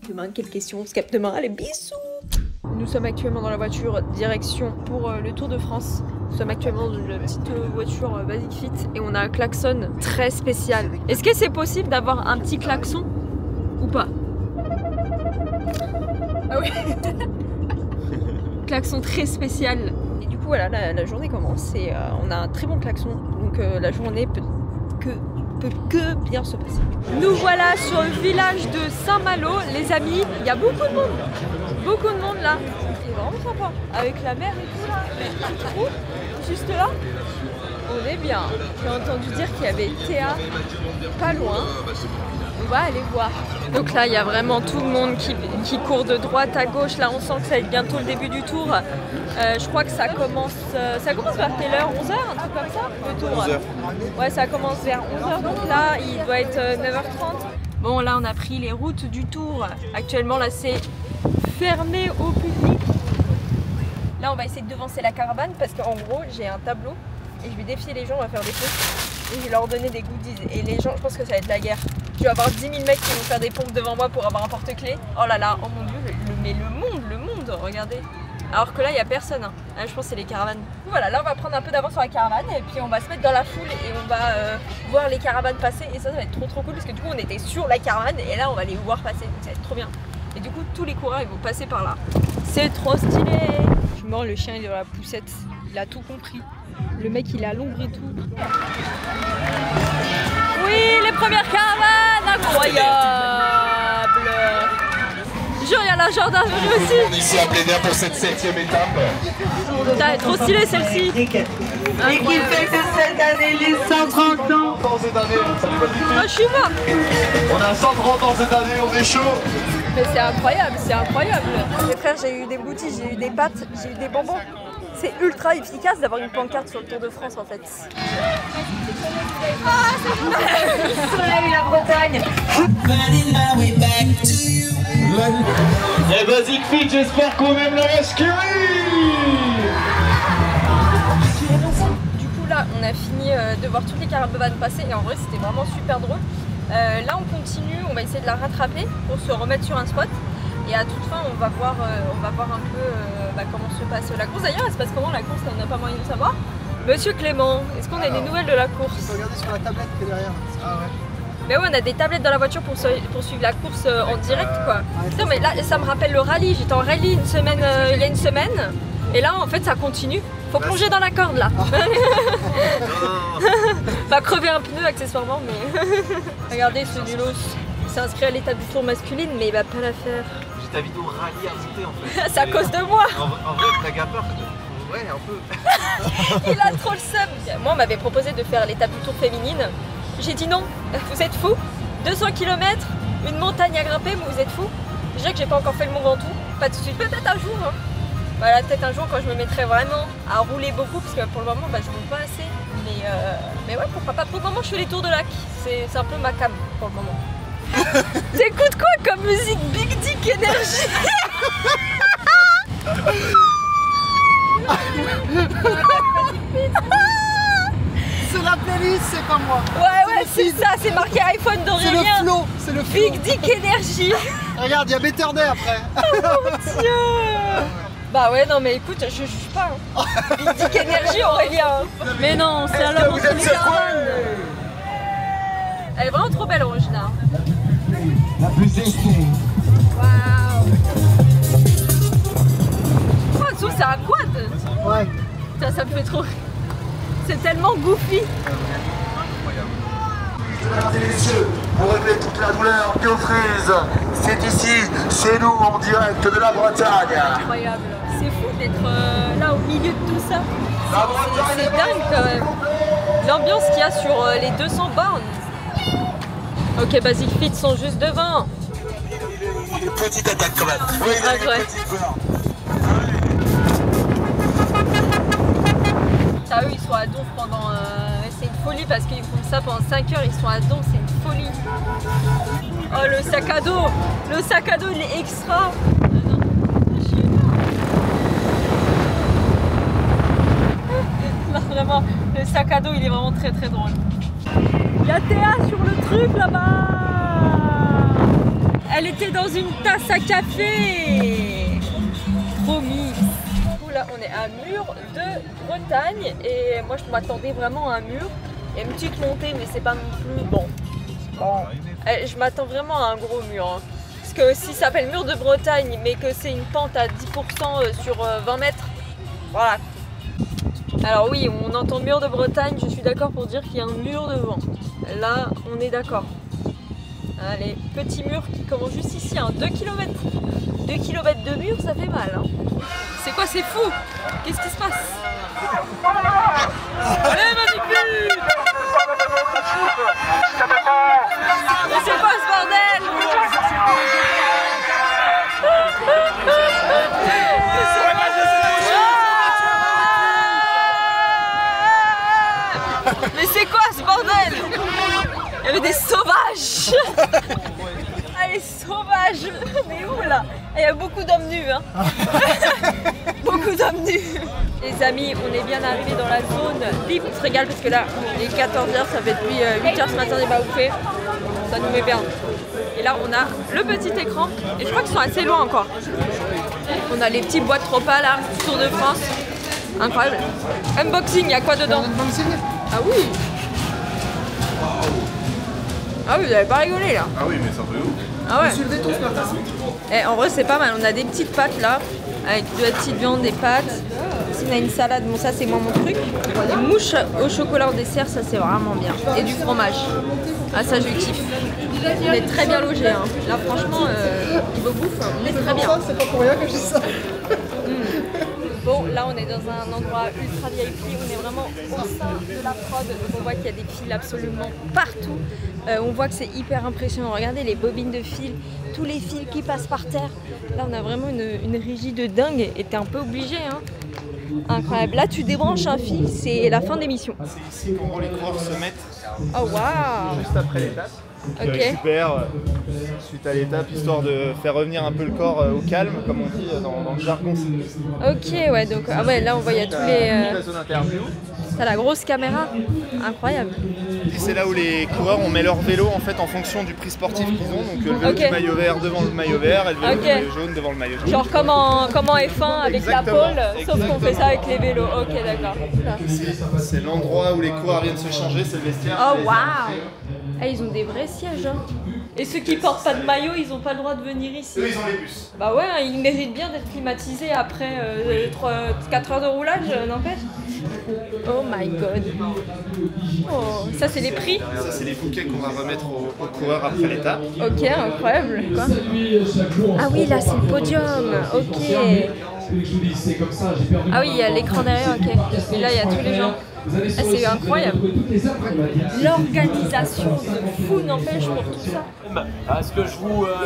Demain, quelle question? On se capte demain, allez bisous. Nous sommes actuellement dans la voiture direction pour le Tour de France. Nous sommes actuellement dans une petite voiture Basic Fit et on a un klaxon très spécial. Est-ce que c'est possible d'avoir un petit klaxon ou pas? Ah oui. Klaxon très spécial. Et du coup voilà, la journée commence et on a un très bon klaxon. Donc la journée peut que bien se passer. Nous voilà sur le village de Saint-Malo, les amis. Il y a beaucoup de monde. Beaucoup de monde là. C'est vraiment sympa. Avec la mer et tout là. Tu trouves? Juste là. On est bien. J'ai entendu dire qu'il y avait Théa pas loin. On va aller voir. Donc là, il y a vraiment tout le monde qui court de droite à gauche. Là, on sent que ça va être bientôt le début du tour. Je crois que ça commence vers quelle heure? 11h, un truc comme ça, le tour. 11h. Ouais, ça commence vers 11h. Donc là, il doit être 9h30. Bon, là, on a pris les routes du tour. Actuellement, là, c'est fermé au public. Là, on va essayer de devancer la caravane parce qu'en gros, j'ai un tableau et je vais défier les gens, on va faire des pompes et je vais leur donner des goodies. Et les gens, je pense que ça va être la guerre. Je vais avoir 10 000 mecs qui vont faire des pompes devant moi pour avoir un porte-clés. Oh là là, oh mon dieu, mais le monde, regardez. Alors que là, il n'y a personne. Hein. Là, je pense que c'est les caravanes. Voilà, là, on va prendre un peu d'avance sur la caravane et puis on va se mettre dans la foule et on va voir les caravanes passer. Et ça va être trop cool parce que du coup, on était sur la caravane et là, on va les voir passer. Donc, ça va être trop bien. Et du coup, tous les coureurs, ils vont passer par là. C'est trop stylé. Je suis mort, le chien, il est dans la poussette. Il a tout compris. Le mec, il est à l'ombre et tout. Oui, les premières caravanes, incroyable. Jure, il y a la gendarmerie aussi. On est ici à Plénière pour cette 7e étape. Putain, elle est trop stylée celle-ci. Et qui fait que cette année les 130 ans. Ah, je suis mort. On a 130 ans cette année, on est chaud. Mais c'est incroyable, c'est incroyable. Mes frères, j'ai eu des boutis, j'ai eu des pâtes, j'ai eu des bonbons. C'est ultra efficace d'avoir une pancarte sur le Tour de France en fait. Ah, c'est soleil, la Bretagne. Et Basic Fit, j'espère qu'on aime la masculine. Du coup là, on a fini de voir toutes les caravanes passer et en vrai c'était vraiment super drôle. Là on continue, on va essayer de la rattraper pour se remettre sur un spot. Et à toute fin, on va voir un peu comment se passe la course. D'ailleurs, elle se passe comment la course? On n'a pas moyen de savoir. Monsieur Clément, est-ce qu'on a des nouvelles de la course? On peut regarder sur la tablette qui est derrière. Ah ouais. Mais ouais, on a des tablettes dans la voiture pour suivre la course en direct quoi. Non mais là, ça me rappelle le rallye. J'étais en rallye il y a une semaine. Et là, en fait, ça continue. Faut plonger dans la corde là. Enfin, crever un pneu accessoirement, mais... Regardez ce nulos. Il s'est inscrit à l'étape du tour masculine, mais il va pas la faire. J'ai ta vidéo rallye à monter en fait. C'est à cause de moi. En vrai, blague à part. Ouais, un peu. Il a trop le seum. Moi, on m'avait proposé de faire l'étape du tour féminine. J'ai dit non, vous êtes fous. 200 km, une montagne à grimper, mais vous êtes fous. Je dirais que j'ai pas encore fait le Mont Ventoux. Pas tout de suite, peut-être un jour. Hein. Voilà, peut-être un jour quand je me mettrai vraiment à rouler beaucoup, parce que pour le moment, je roule pas assez. Mais ouais, pourquoi pas. Pour le moment, je fais les tours de lac. C'est un peu ma cam pour le moment. T'écoutes quoi comme musique? Big Dick Energy. C'est la playlist, c'est pas moi. Ouais, c'est ça, c'est marqué iPhone d'Aurélien. C'est le flow, c'est le flow. Big Dick Energy. Regarde, il y a Better Day après. Oh mon dieu. Bah ouais, non mais écoute, je juge pas. Hein. Big Dick Energy, Aurélien. Mais non, c'est à l'homme entre les caravanes. Elle est vraiment trop belle, Orangina. La plus estime. Waouh. Oh, dessous, c'est un quad. Ouais. Ça me fait trop... C'est tellement goofy. Mesdames et messieurs, pour régler toute la douleur, Biofreeze, c'est ici, chez nous, en direct de la Bretagne. Incroyable. C'est fou d'être là au milieu de tout ça. La Bretagne C'est dingue quand même. L'ambiance qu'il y a sur les 200 bornes. Ok, Basic Fit sont juste devant. Une petite attaque quand même. Oui, il a une petite peur. Ça, eux, ils sont à Donf pendant... c'est une folie parce qu'ils font ça pendant 5 heures, ils sont à Donf, c'est une folie. Oh, le sac à dos! Le sac à dos, il est extra! Non, vraiment, le sac à dos, il est vraiment très très drôle. Il y a Théa sur le truc là-bas! Elle était dans une tasse à café! Trop mix! Là, on est à Mur de Bretagne et moi je m'attendais vraiment à un mur. Il y a une petite montée mais c'est pas non plus bon. Je m'attends vraiment à un gros mur. Hein. Parce que si ça s'appelle Mur de Bretagne mais que c'est une pente à 10% sur 20 mètres, voilà. Alors oui, on entend Mur de Bretagne, je suis d'accord pour dire qu'il y a un mur devant. Là, on est d'accord. Allez, petit mur qui commence juste ici, hein, 2 km. 2 km de mur, ça fait mal. Hein. C'est quoi, c'est fou? Qu'est-ce qui se passe? Allez, magnifique! Mais c'est quoi ce bordel? Mais c'est quoi ce bordel? Il y avait des sauvages! Ah, les sauvages! On est où là? Il y a beaucoup d'hommes nus, hein. Beaucoup d'hommes nus. Les amis, on est bien arrivés dans la zone libre. On se régale parce que là, il est 14h, ça fait depuis 8h ce matin, on n'est pas bouffé. Ça nous met bien. Et là, on a le petit écran. Et je crois qu'ils sont assez loin encore. On a les petits boîtes repas là, Tour de France. Incroyable. Unboxing, il y a quoi dedans? Ah oui. Ah oui, vous avez pas rigolé là. Ah oui, mais c'est un peu ouf. Ah ouais. Et en vrai, c'est pas mal. On a des petites pâtes là, avec de la petite viande, des pâtes. Ici, on a une salade. Bon, ça, c'est moi mon truc. Des mouches au chocolat au dessert, ça, c'est vraiment bien. Et du fromage. Ah, ça, je kiffe. On est très bien logés. Hein. Là, franchement, niveau bouffe, on est très bien. C'est pas pour rien que je dis ça. Bon, là on est dans un endroit ultra VIP, on est vraiment au sein de la prod, donc on voit qu'il y a des fils absolument partout. On voit que c'est hyper impressionnant, regardez les bobines de fils, tous les fils qui passent par terre. Là on a vraiment une régie de dingue et t'es un peu obligé. Hein. Incroyable, là tu débranches un fil, c'est la fin de l'émission. C'est ici qu'en gros les coureurs se mettent. Oh waouh! Juste après l'étape. Ok. Ils récupèrent suite à l'étape, histoire de faire revenir un peu le corps au calme, comme on dit dans le jargon. Ok, ouais, donc ah ouais, là on voit il y a tous les. La zone interview. T'as la grosse caméra, incroyable. Et c'est là où les coureurs on met leur vélo en fait en fonction du prix sportif qu'ils ont. Donc le vélo du maillot vert devant le maillot vert et le vélo du maillot jaune devant le maillot jaune. Genre comme en F1 avec la pole, sauf qu'on fait ça avec les vélos. Ok, d'accord. C'est l'endroit où les coureurs viennent se changer, c'est le vestiaire. Oh waouh! Ah, ils ont des vrais sièges. Hein. Et ceux qui portent pas de maillot, ils ont pas le droit de venir ici. Eux, ils ont les bus. Bah ouais, ils méritent bien d'être climatisés après 4 heures de roulage, n'empêche. Oh my god. Oh, ça c'est les prix. Ça c'est les bouquets qu'on va remettre aux coureurs après l'étape. Ok, incroyable. Quoi. Ah oui, là c'est le podium. Ok. Ah oui, il y a l'écran derrière, ok. Et là il y a tous les gens. Ah, c'est incroyable. L'organisation de fou n'empêche pour tout ça.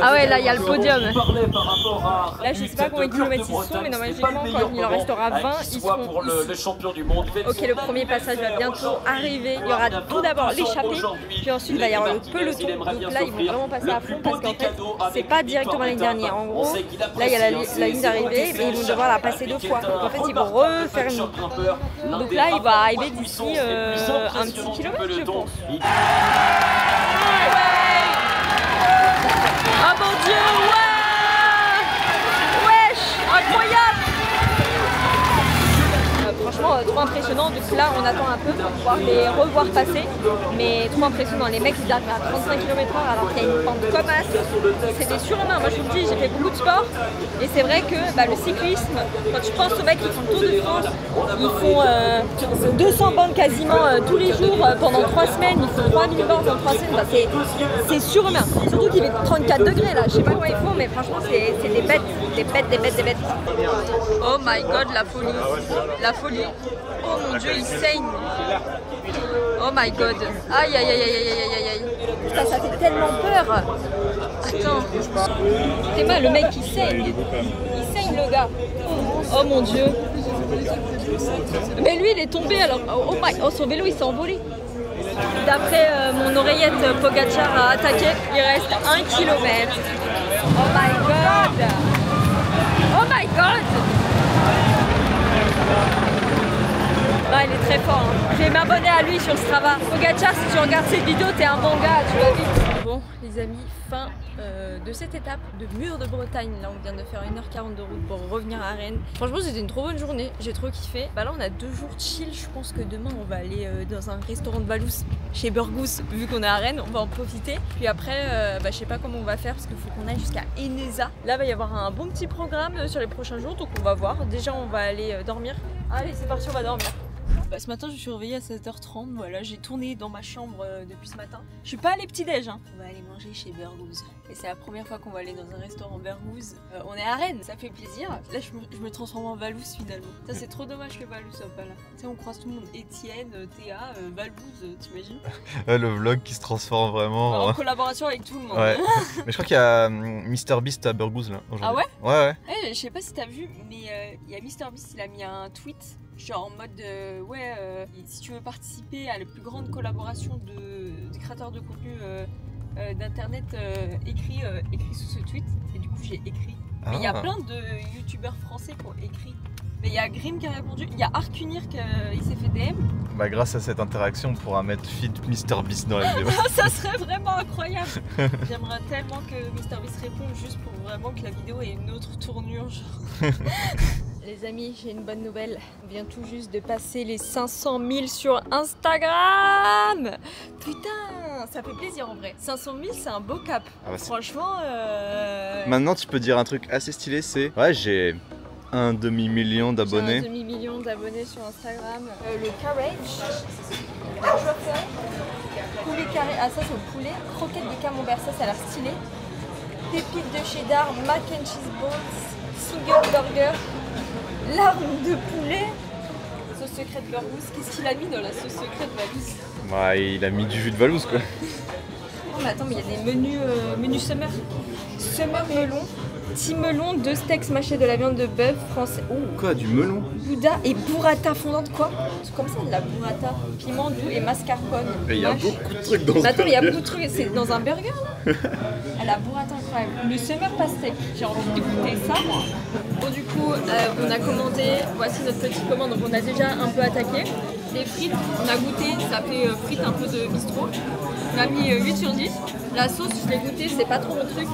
Ah ouais, là il y a le podium. Là je sais pas combien de kilomètres ils sont, mais normalement quand il en restera 20, ils seront ici. Ok, le premier passage va bientôt arriver. Il y aura tout d'abord l'échappée, puis ensuite il va y avoir le peloton. Donc là ils vont vraiment passer à fond parce qu'en fait c'est pas directement l'année dernière. En gros, là il y a la ligne d'arrivée, mais ils vont devoir la passer 2 fois. Donc en fait ils vont refaire une boucle. Donc là il va arriver d'ici un petit kilomètre je pense. Ah mon dieu, ouais! Wesh, incroyable! Franchement, trop impressionnant. Donc là, on attend un peu pour pouvoir les revoir passer. Mais trop impressionnant. Les mecs, ils arrivent à 35 km/h alors qu'il y a une pente comme as. C'est des surhumains. Moi, je vous le dis, j'ai fait beaucoup de sport. Et c'est vrai que le cyclisme, quand tu penses aux mecs qui font le Tour de France, ils font 200 bandes quasiment tous les jours pendant 3 semaines. Ils font 3000 bandes en 3 semaines. C'est surhumain. Surtout qu'il fait 34 degrés là. Je sais pas comment ils font, mais franchement, c'est des bêtes. Des bêtes. Oh my god, la folie. La folie. Oh mon dieu, il saigne. Oh my god. Aïe aïe aïe aïe aïe aïe aïe. Putain, ça fait tellement peur. Attends. T'es mal, le mec il saigne. Il saigne le gars. Oh mon dieu. Mais lui il est tombé alors. Oh son vélo il s'est envolé. D'après mon oreillette, Pogacar a attaqué. Il reste 1 km. Oh my god. Oh my god. Ah, il est très fort. Hein. Je vais m'abonner à lui sur Strava. Pogacar, si tu regardes cette vidéo, t'es un bon gars, tu vas vite. Bon, les amis, fin de cette étape de Mur de Bretagne. Là, on vient de faire 1h40 de route pour revenir à Rennes. Franchement, c'était une trop bonne journée. J'ai trop kiffé. Bah là, on a 2 jours chill. Je pense que demain, on va aller dans un restaurant de Valous chez Burgos. Vu qu'on est à Rennes, on va en profiter. Puis après, je sais pas comment on va faire parce qu'il faut qu'on aille jusqu'à Eneza. Là, il va y avoir un bon petit programme sur les prochains jours. Donc, on va voir. Déjà, on va aller dormir. Allez, c'est parti, on va dormir. Bah, ce matin je suis réveillée à 7h30, voilà, j'ai tourné dans ma chambre depuis ce matin. Je suis pas allée petit-déj, hein. On va aller manger chez Burgos. Et c'est la première fois qu'on va aller dans un restaurant Burgos. On est à Rennes, ça fait plaisir. Là je me transforme en Valous finalement. Ça c'est trop dommage que Valous soit pas là. Tu sais, on croise tout le monde, Étienne, Théa, Valous, t'imagines? Le vlog qui se transforme vraiment. En collaboration avec tout le monde. Ouais. Mais je crois qu'il y a MrBeast à Burgos là aujourd'hui. Ah ouais? Ouais. Je sais pas si t'as vu, mais il y a MrBeast, il a mis un tweet. Genre en mode si tu veux participer à la plus grande collaboration de créateurs de contenu d'internet, écrit sous ce tweet. Et du coup j'ai écrit. Mais il y a plein de youtubeurs français qui ont écrit. Mais il y a Grim qui a répondu, il y a Arcunir qui s'est fait DM. Bah grâce à cette interaction on pourra mettre feed MrBeast dans la vidéo. Ça serait vraiment incroyable. J'aimerais tellement que MrBeast réponde juste pour vraiment que la vidéo ait une autre tournure. Genre. Les amis, j'ai une bonne nouvelle. On vient tout juste de passer les 500 000 sur Instagram. Putain, ça fait plaisir en vrai. 500 000, c'est un beau cap. Ah bah franchement... Maintenant, tu peux dire un truc assez stylé, c'est... Ouais, j'ai un demi-million d'abonnés. J'ai un demi-million d'abonnés sur Instagram. Le carrage, poulet carré, ah ça c'est au poulet. Croquette de camembert, ça a l'air stylé. Pépites de cheddar, mac and cheese balls, single burger. Larmes de poulet. Sauce secrète Burgos. Qu'est-ce qu'il a mis dans la sauce secrète Valous? Bah, il a mis du jus de Valous quoi. Oh mais attends, mais il y a des menus summer. Summer melon. Petit melon, 2 steaks mâchés de la viande de bœuf français. Oh. Quoi, du melon? Gouda et burrata fondante quoi? C'est comme ça de la burrata. Piment doux et mascarpone. Il y a beaucoup de trucs dans ce burger. Attends, il y a beaucoup de trucs. C'est dans un burger là? La burrata incroyable. Le summer pastèque. J'ai envie de goûter ça moi. Bon du coup, on a commandé. Voici notre petite commande. Donc on a déjà un peu attaqué. Les frites, on a goûté. Ça fait frites un peu de bistrot. On a mis 8 sur 10. La sauce, je l'ai goûté. C'est pas trop mon truc.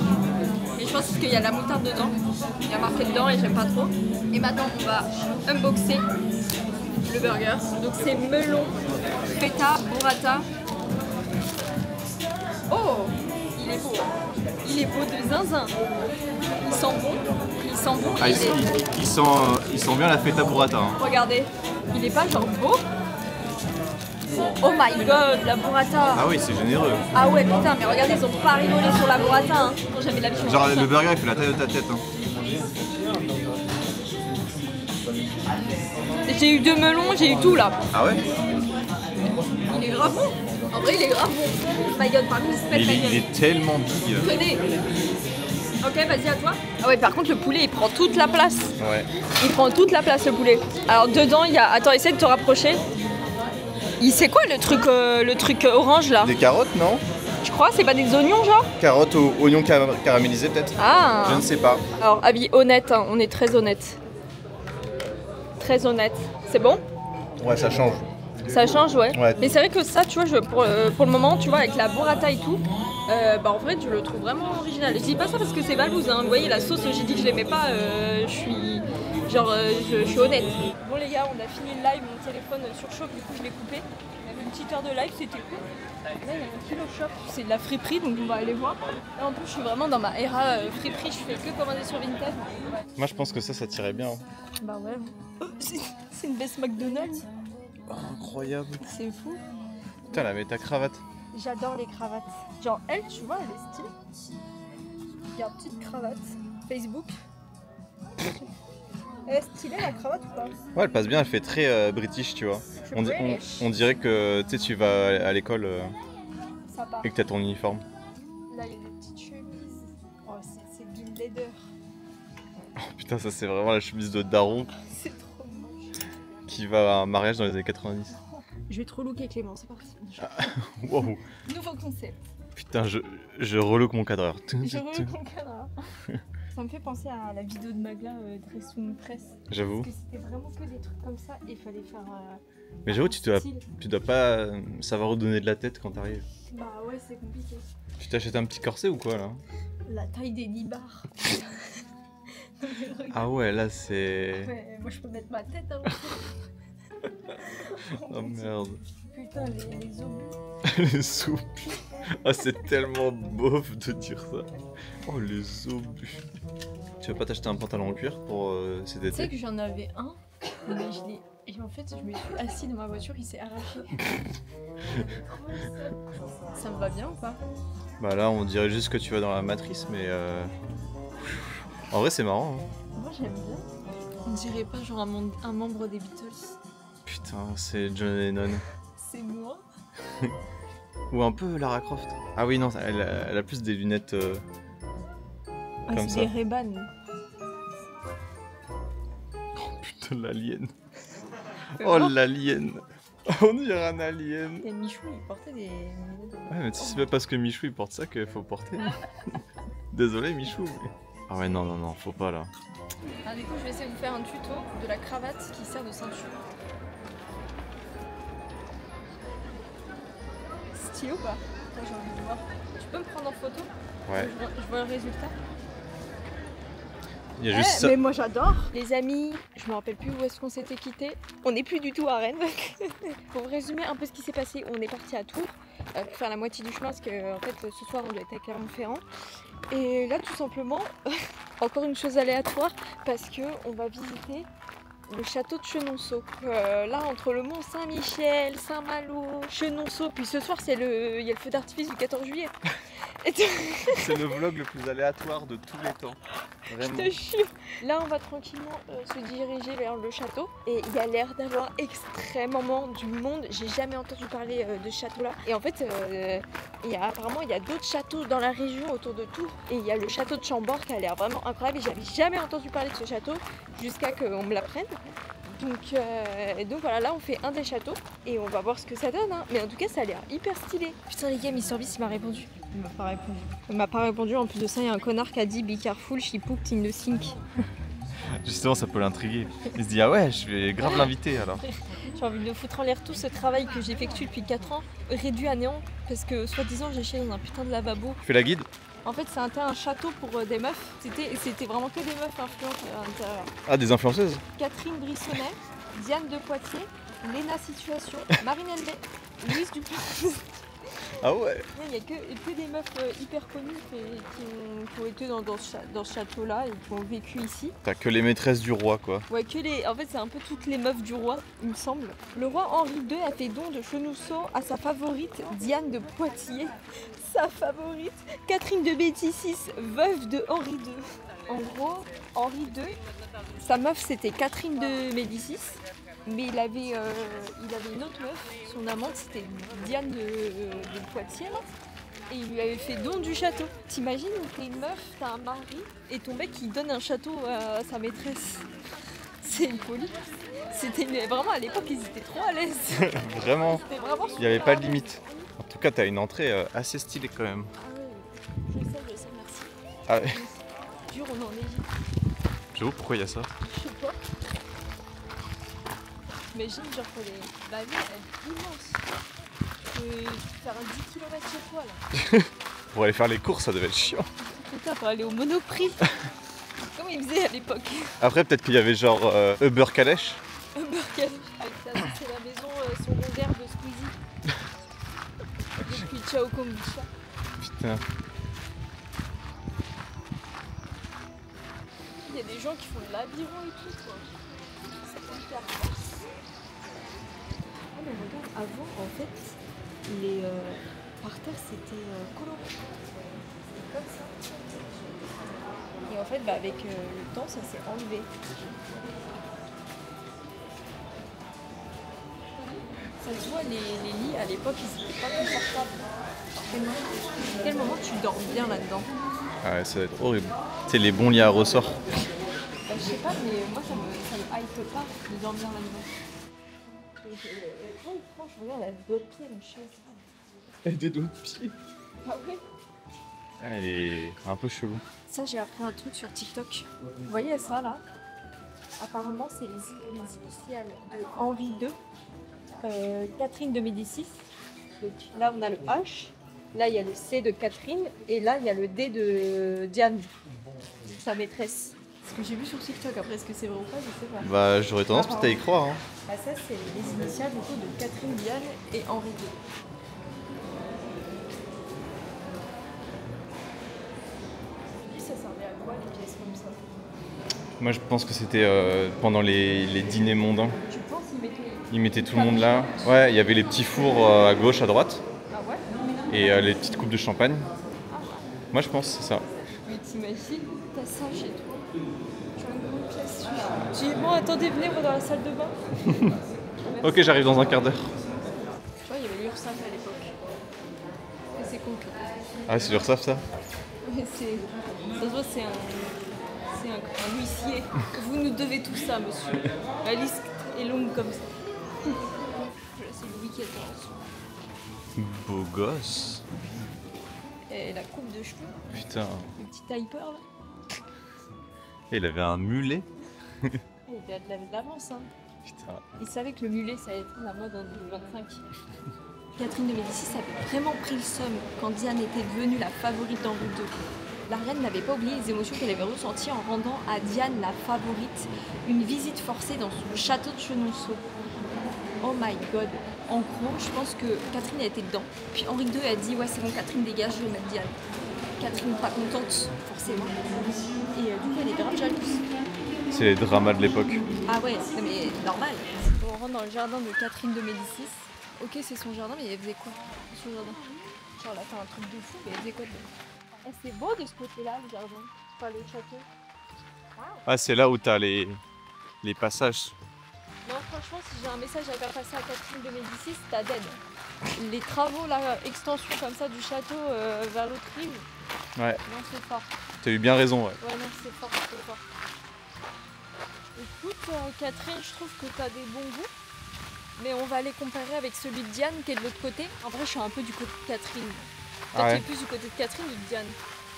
Mais je pense qu'il y a la moutarde dedans. Il y a marqué dedans et j'aime pas trop. Et maintenant, on va unboxer le burger. Donc c'est melon, feta, burrata. Oh, il est beau. Il est beau de zinzin. Il sent bon. Il sent bon. Ah, il sent bien la feta burrata. Hein. Regardez, il est pas genre beau. Oh my god, la burrata. Ah oui, c'est généreux. Ah ouais, putain, mais regardez, ils ont pas rigolé sur la burrata. Hein. J'avais l'habitude. Genre le burger, il fait la taille de ta tête. Hein. J'ai eu 2 melons, j'ai eu tout là. Ah ouais? Il est grave bon. En vrai, il est grave bon. My god, par contre, il est tellement big. Tenez. Ok, vas-y, à toi. Ah ouais, par contre, le poulet, il prend toute la place. Ouais. Il prend toute la place, le poulet. Alors, dedans, il y a... Attends, essaie de te rapprocher. C'est quoi le truc orange là? Des carottes, non? Je crois, c'est pas des oignons genre? Carottes ou oignons caramélisés peut-être? Ah. Je ne sais pas. Alors, avis honnête, hein, on est très honnête. Très honnête. C'est bon? Ouais, ça change. Ça change, ouais. Ouais. Mais c'est vrai que ça, tu vois, pour le moment, tu vois, avec la burrata et tout, en vrai, je le trouve vraiment original. Je dis pas ça parce que c'est Valous, hein. Vous voyez, la sauce, j'ai dit que je l'aimais pas, je suis... Genre, je suis honnête. Bon les gars, on a fini le live, mon téléphone surchauffe, du coup je l'ai coupé. On avait une petite heure de live, c'était cool. Là, il y a un kilo shop, c'est de la friperie, donc on va aller voir. Là, en plus, je suis vraiment dans ma era friperie, je fais que commander sur Vinted. Ouais. Moi, je pense que ça tirait bien. Bah ouais. Oh, c'est une baisse McDonald's. Oh, incroyable. C'est fou. Putain, elle avait ta cravate. J'adore les cravates. Genre, elle, tu vois, elle est stylée. Il y a une petite cravate. Facebook. Elle est stylée la cravate ou pas? Ouais, elle passe bien, elle fait très british, tu vois. On dirait que tu vas à l'école et que t'as ton uniforme. Là, il y a des petites chemises. Oh, c'est du leather. Oh putain, ça c'est vraiment la chemise de daron C'est trop moche. qui va à un mariage dans les années 90. Je vais trop looker Clément, c'est parti. Wow. Nouveau concept. Putain, je relook mon cadreur. Je relook mon cadre. Ça me fait penser à la vidéo de Magla Dressung Press. J'avoue. Parce que c'était vraiment que des trucs comme ça et il fallait faire. Mais j'avoue, tu dois pas savoir où donner de la tête quand t'arrives. Bah ouais, c'est compliqué. Tu t'achètes un petit corset ou quoi là? La taille des nibards. Ah ouais, là c'est... Ouais, moi je peux mettre ma tête avant. Oh merde. Putain, les obus. Les obus. Ah, c'est tellement beauf de dire ça. Oh, les obus. Tu vas pas t'acheter un pantalon en cuir pour cet été? Tu sais que j'en avais un, mais je l'ai... Et en fait, je me suis assis dans ma voiture, il s'est arraché. Ça me va bien ou pas? Bah là, on dirait juste que tu vas dans la matrice, mais... En vrai, c'est marrant. Hein. Moi, j'aime bien. On dirait pas genre un membre des Beatles. Putain, c'est John Lennon. C'est moi. Ou un peu Lara Croft. Ah oui, non, elle a plus des lunettes comme ça. C'est des Ray-Ban. Oh putain, l'alien. Oh l'alien. On dirait un alien. Et Michou, il portait des lunettes. Ouais, mais c'est pas parce que Michou il porte ça qu'il faut porter. Désolé Michou. Mais... Ah ouais, non, faut pas là. Ah, du coup, je vais essayer de vous faire un tuto de la cravate qui sert de ceinture. Stylé ou pas? Moi, j'ai envie de voir. Tu peux me prendre en photo? Ouais. Je vois le résultat. Il y a juste ça. Mais moi j'adore. Les amis, je me rappelle plus où est-ce qu'on s'était quitté. On n'est plus du tout à Rennes. Pour résumer un peu ce qui s'est passé, on est parti à Tours pour faire la moitié du chemin parce que en fait ce soir on doit être à Clermont-Ferrand. Et là tout simplement, encore une chose aléatoire parce que on va visiter le château de Chenonceau. Là entre le Mont Saint-Michel, Saint-Malo, Chenonceau, puis ce soir il y a le feu d'artifice du 14 juillet. C'est le vlog le plus aléatoire de tous les temps. Vraiment. Je te jure. Là, on va tranquillement se diriger vers le château. Et il y a l'air d'avoir extrêmement du monde. J'ai jamais entendu parler de ce château-là. Et en fait, apparemment, il y a d'autres châteaux dans la région autour de Tours. Et il y a le château de Chambord qui a l'air vraiment incroyable. Et j'avais jamais entendu parler de ce château jusqu'à qu'on me l'apprenne. Donc voilà, là on fait un des châteaux et on va voir ce que ça donne. Hein. Mais en tout cas, ça a l'air hyper stylé. Putain, les gars, Mistervis, il m'a répondu. Il m'a pas répondu. Il m'a pas répondu. En plus de ça, il y a un connard qui a dit Be careful, she pooped in the sink. Justement, ça peut l'intriguer. Il se dit, ah ouais, je vais grave l'inviter alors. J'ai envie de foutre en l'air tout ce travail que j'effectue depuis 4 ans, réduit à néant, parce que soi-disant j'achète dans un putain de lavabo. Tu fais la guide? En fait, c'était un château pour des meufs. C'était vraiment que des meufs influentes à l'intérieur. Ah, des influenceuses? Catherine Brissonnet, Diane de Poitiers, Léna Situation, Marine Elbé, Louise Dupont. Ah ouais. Il n'y a que des meufs hyper connues qui ont été dans ce château-là et qui ont vécu ici. T'as que les maîtresses du roi, quoi. Ouais, en fait, c'est un peu toutes les meufs du roi, il me semble. Le roi Henri II a fait don de Chenonceau à sa favorite, Diane de Poitiers. Sa favorite, Catherine de Médicis, veuve de Henri II. En gros, Henri II, sa meuf, c'était Catherine de Médicis. Mais il avait une autre meuf, son amante c'était Diane de Poitiers là, et il lui avait fait don du château. T'imagines, t'es une meuf, t'as un mari, et ton mec il donne un château à sa maîtresse. C'est une folie. Vraiment à l'époque ils étaient trop à l'aise. Vraiment, il n'y avait pas de de limite. En tout cas, t'as une entrée assez stylée quand même. Ah ouais, je sais, merci. Ah ouais. Dur, on est en Égypte. J'avoue, pourquoi il y a ça? Je sais pas. Imagine, genre, la ville, elle est immense. Tu peux faire un 10 km chez toi, là. Pour aller faire les courses, ça devait être chiant. Putain, pour aller au Monoprix. Comme ils faisaient à l'époque. Après, peut-être qu'il y avait genre Uber Calèche. Uber Calèche. C'est la maison secondaire de Squeezie. Depuis Ciao Kombucha. Putain. Il y a des gens qui font le labyrinthe et tout, quoi. C'est hyper fort. Ah mais regarde, avant en fait, par terre c'était coloré. comme ça. Et en fait, bah, avec le temps, ça s'est enlevé. Ça se voit, les lits à l'époque, ils étaient pas confortables. À quel moment tu dors bien là-dedans? Ah ouais, ça va être horrible. C'est les bons lits à ressort. Bah, je sais pas, mais moi ça me hype pas de dormir là-dedans. Franchement, regarde, elle a d'autres pieds, la chaise. Elle a des d'autres pieds. Ah ouais? Elle est un peu chelou. Ça, j'ai appris un truc sur TikTok. Vous voyez ça là? Apparemment, c'est les initiales de Henri II, Catherine de Médicis. Donc, là, on a le H. Là, il y a le C de Catherine. Et là, il y a le D de Diane, sa maîtresse. Ce que j'ai vu sur TikTok, après, est-ce que c'est vrai ou pas, je sais pas. Bah, j'aurais tendance peut-être à y croire. Hein. Bah, ça, c'est les initiales du coup, de Catherine, Diane et Henri II. Ça servait à quoi, les pièces comme ça? Moi, je pense que c'était pendant les dîners mondains. Tu penses Ils mettaient tout le monde là. Ouais, il y avait les petits fours à gauche, à droite. Ah ouais? Et les petites coupes de champagne. Moi, je pense que c'est ça. Mais t'imagines, t'as ça chez toi. Tu as une grande pièce. J'ai dit, bon, attendez, venez, on va dans la salle de bain. Ok, j'arrive dans un quart d'heure. Tu vois, il y avait l'URSSAF à l'époque. Et c'est con. Ah, c'est l'URSSAF ça? Mais c'est... Ça se voit, c'est un huissier. Vous nous devez tout ça, monsieur. La liste est longue comme ça. Là, c'est Louis XIV. Beau gosse. Et la coupe de cheveux. Putain. Le petit hyper là. Et il avait un mulet. Il a de l'avance, hein. Putain. Il savait que le mulet, ça allait être la mode en 2025. Catherine de Médicis avait vraiment pris le somme quand Diane était devenue la favorite d'Henri II. La reine n'avait pas oublié les émotions qu'elle avait ressenties en rendant à Diane, la favorite, une visite forcée dans son château de Chenonceau. Oh my god. En gros, je pense que Catherine a été dedans. Puis Henri II a dit, ouais c'est bon Catherine dégage, je vais mettre Diane. Catherine pas contente, forcément. Et du coup elle est grave jalouse. C'est les dramas de l'époque. Ah ouais, non, mais normal. On rentre dans le jardin de Catherine de Médicis. Ok, c'est son jardin, mais elle faisait quoi son jardin? Genre elle a fait un truc de fou, mais elle faisait quoi dedans? Eh, c'est beau de ce côté-là, le jardin. Enfin, le château. Ah, c'est là où t'as les passages. Non, franchement, si j'ai un message à faire passer à Catherine de Médicis, t'as dead. Les travaux, là, extension comme ça du château vers l'autre rive. Ouais. Non, c'est fort. T'as eu bien raison, ouais. Ouais, non, c'est fort, c'est fort. Écoute, Catherine, je trouve que t'as des bons goûts. Mais on va les comparer avec celui de Diane qui est de l'autre côté. En vrai, je suis un peu du côté de Catherine. Toi, tu es plus du côté de Catherine ou de Diane?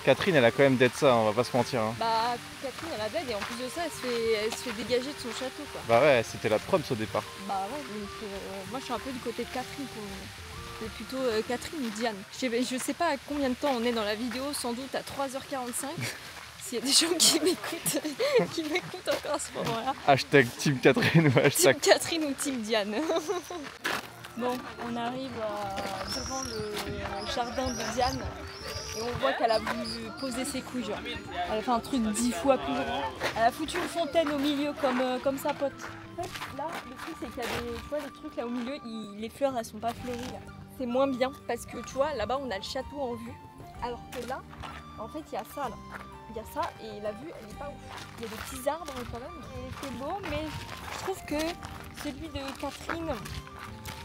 Catherine, elle a quand même dead ça, on va pas se mentir. Hein. Bah, Catherine, elle a dead et en plus de ça, elle se fait dégager de son château, quoi. Bah ouais, c'était la Proms au départ. Bah ouais, donc moi, je suis un peu du côté de Catherine pour c'est plutôt Catherine ou Diane. Je sais pas à combien de temps on est dans la vidéo, sans doute à 3h45. S'il y a des gens qui m'écoutent encore à ce moment-là. Hashtag Team Catherine ou hashtag... Team Catherine ou Team Diane. Bon, on arrive devant le jardin de Diane et on voit qu'elle a voulu poser ses couilles. Genre. Elle a fait un truc 10 fois plus grand. Elle a foutu une fontaine au milieu comme sa pote. En fait, là, le truc c'est qu'il y a des trucs là au milieu, les fleurs elles sont pas fleuries là. C'est moins bien parce que tu vois, là-bas on a le château en vue. Alors que là, en fait, il y a ça là. Il y a ça et la vue elle est pas ouf. Il y a des petits arbres quand même et c'est beau, mais je trouve que celui de Catherine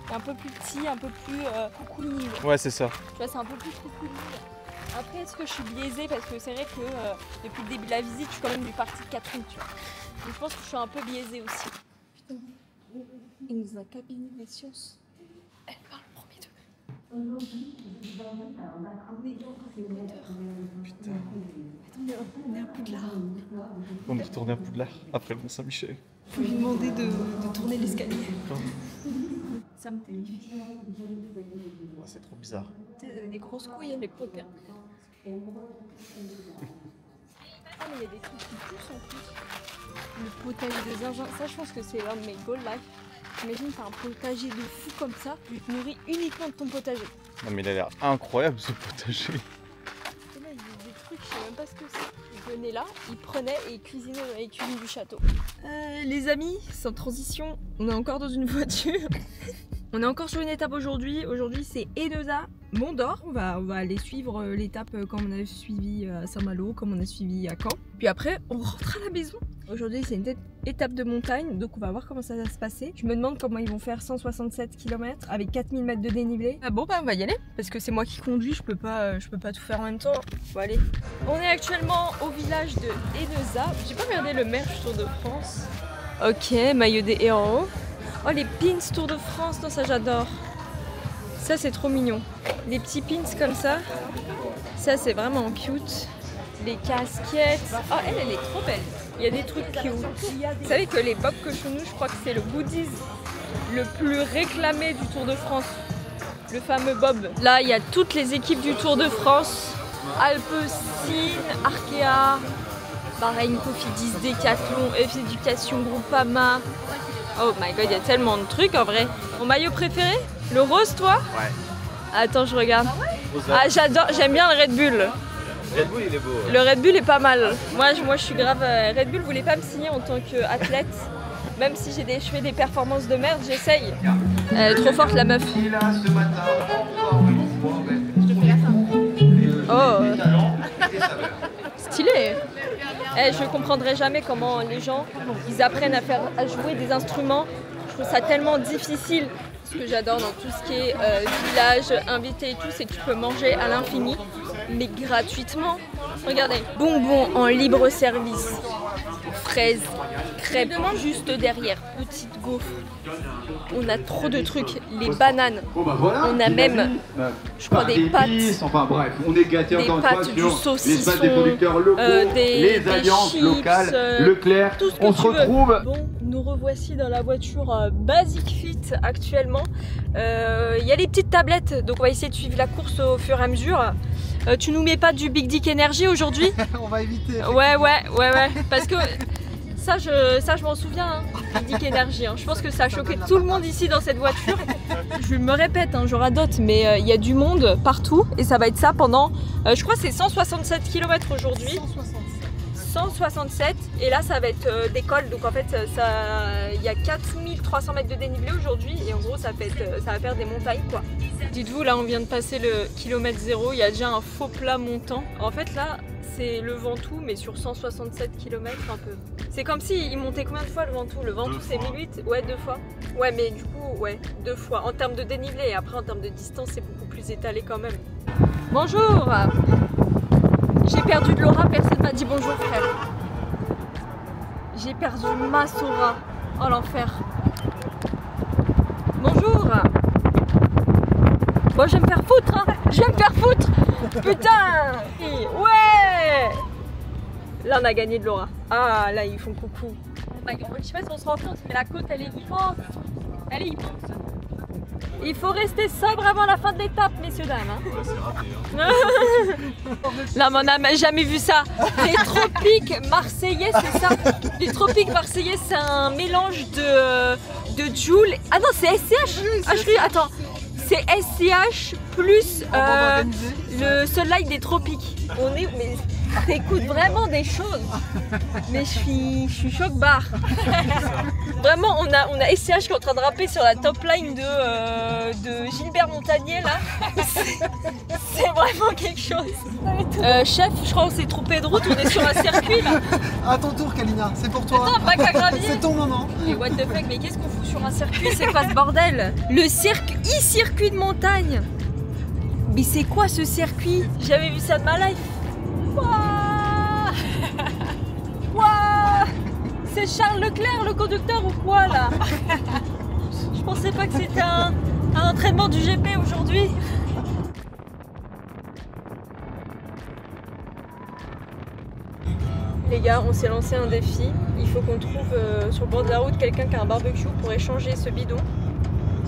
est un peu plus petit, un peu plus coucouline. Ouais, c'est ça. Tu vois, c'est un peu plus coucouline. Après, est-ce que je suis biaisée parce que c'est vrai que depuis le début de la visite, je suis quand même du parti de Catherine, tu vois. Donc je pense que je suis un peu biaisée aussi. Putain, il nous a cabiné des sciences. Elle parle premier degré. Putain. On est à Poudlard. On est retourné à Poudlard après le Mont-Saint-Michel. Faut lui demander de tourner l'escalier. Ça me terrifie. Ouais, c'est trop bizarre. Tu sais, des grosses couilles à l'époque. Hein. Ah, mais il y a des trucs qui poussent en plus. Le potager de zinzin, ça je pense que c'est l'un de mes goal life. Imagine, t'as un potager de fou comme ça, tu te nourris uniquement de ton potager. Non mais il a l'air incroyable ce potager. Et là, il y a des trucs, je sais même pas ce que c'est. Ils venaient là, ils prenaient et ils cuisinaient dans les cuisines du château. Les amis, sans transition, on est encore dans une voiture. On est encore sur une étape aujourd'hui. Aujourd'hui c'est Enosa, Mont d'Or. On va aller suivre l'étape comme on a suivi à Saint-Malo, comme on a suivi à Caen. Puis après on rentre à la maison. Aujourd'hui c'est une étape de montagne, donc on va voir comment ça va se passer. Je me demande comment ils vont faire 167 km avec 4000 mètres de dénivelé. Bon bah on va y aller, parce que c'est moi qui conduis, je peux pas tout faire en même temps. Bon allez. On est actuellement au village de Enosa. J'ai pas regardé le merch Tour de France. Ok, maillot des héros. Oh les pins Tour de France, non ça j'adore. Ça c'est trop mignon. Les petits pins comme ça, ça c'est vraiment cute. Les casquettes, oh elle est trop belle. Il y a des trucs cute. Vous savez que les Bob Cochonou, je crois que c'est le goodies le plus réclamé du Tour de France. Le fameux Bob. Là il y a toutes les équipes du Tour de France. Alpecin, Arkea, Bahreïn, Cofidis, Decathlon, F Éducation, Groupama. Oh my god, il y a tellement de trucs en vrai. Mon maillot préféré? Le rose, toi? Ouais. Attends, je regarde. Ah, j'adore, j'aime bien le Red Bull. Red Bull, il est beau. Le Red Bull est pas mal. Moi je suis grave. Red Bull voulait pas me signer en tant qu'athlète. Même si je fais des performances de merde, j'essaye. Elle est trop forte la meuf. Oh. Stylé. Je comprendrai jamais comment les gens ils apprennent à jouer des instruments. Je trouve ça tellement difficile. Ce que j'adore dans tout ce qui est village, invité et tout, c'est que tu peux manger à l'infini, mais gratuitement. Regardez, bonbons en libre service, fraises, crêpes, juste derrière, petite gaufre. On a trop de trucs, les bananes. On a même, je crois, des pâtes. Enfin bref, on est gâtés encore une fois du saucisson, les pâtes des producteurs locaux, les alliances chips, locales, Leclerc. Tout ce que on tu se retrouve. veux. Bon, nous revoici dans la voiture Basic Fit actuellement. Il y a les petites tablettes, donc on va essayer de suivre la course au fur et à mesure. Tu nous mets pas du Big Dick Energy aujourd'hui? On va éviter. Ouais, parce que ça je m'en souviens, hein, Big Dick Energy. Hein. Je pense que ça a choqué tout le monde ici dans cette voiture. Je me répète, hein, je radote, mais il y a du monde partout et ça va être ça pendant, je crois que c'est 167 km aujourd'hui. 167 et là ça va être des cols, donc en fait il y a 4300 mètres de dénivelé aujourd'hui et en gros ça va faire des montagnes quoi. Dites-vous, là on vient de passer le kilomètre 0, il y a déjà un faux plat montant. En fait là c'est le Ventoux mais sur 167 km un peu. C'est comme si il montait combien de fois le Ventoux? Le Ventoux c'est 1008, ouais 2 fois. Ouais mais du coup ouais 2 fois en termes de dénivelé et après en termes de distance c'est beaucoup plus étalé quand même. Bonjour. J'ai perdu de l'aura, personne m'a dit bonjour frère. J'ai perdu ma Sora. Oh l'enfer. Bonjour. Bon je vais me faire foutre hein. Je vais me faire foutre. Putain. Ouais. Là on a gagné de l'aura. Ah là ils font coucou. Je sais pas si on se rend compte mais la côte elle est immense. Elle est immense. Il faut rester sobre avant la fin de l'étape, messieurs dames. Hein. C'est raté. Hein. Là, on n'a jamais vu ça. Les tropiques marseillais, c'est ça. Les tropiques marseillais, c'est un mélange de Joule. Ah non, c'est SCH. Attends, c'est SCH plus le Sunlight des tropiques. Mais t'écoutes vraiment des choses. Mais je suis choc-barre. Vraiment, on a SCH qui est en train de rapper sur la top line de Gilbert Montagnier là. C'est vraiment quelque chose. Chef, je crois qu'on s'est trompé de route, on est sur un circuit là. À ton tour Kalina, c'est pour toi. Attends, bac à gravier. C'est ton moment. Mais what the fuck, mais qu'est-ce qu'on fout sur un circuit? C'est quoi ce bordel? Le circuit de montagne. Mais c'est quoi ce circuit? J'ai jamais vu ça de ma life. Wouah. Wouah. C'est Charles Leclerc le conducteur ou quoi là? Je pensais pas que c'était un entraînement du GP aujourd'hui. Les gars, on s'est lancé un défi. Il faut qu'on trouve sur le bord de la route quelqu'un qui a un barbecue pour échanger ce bidon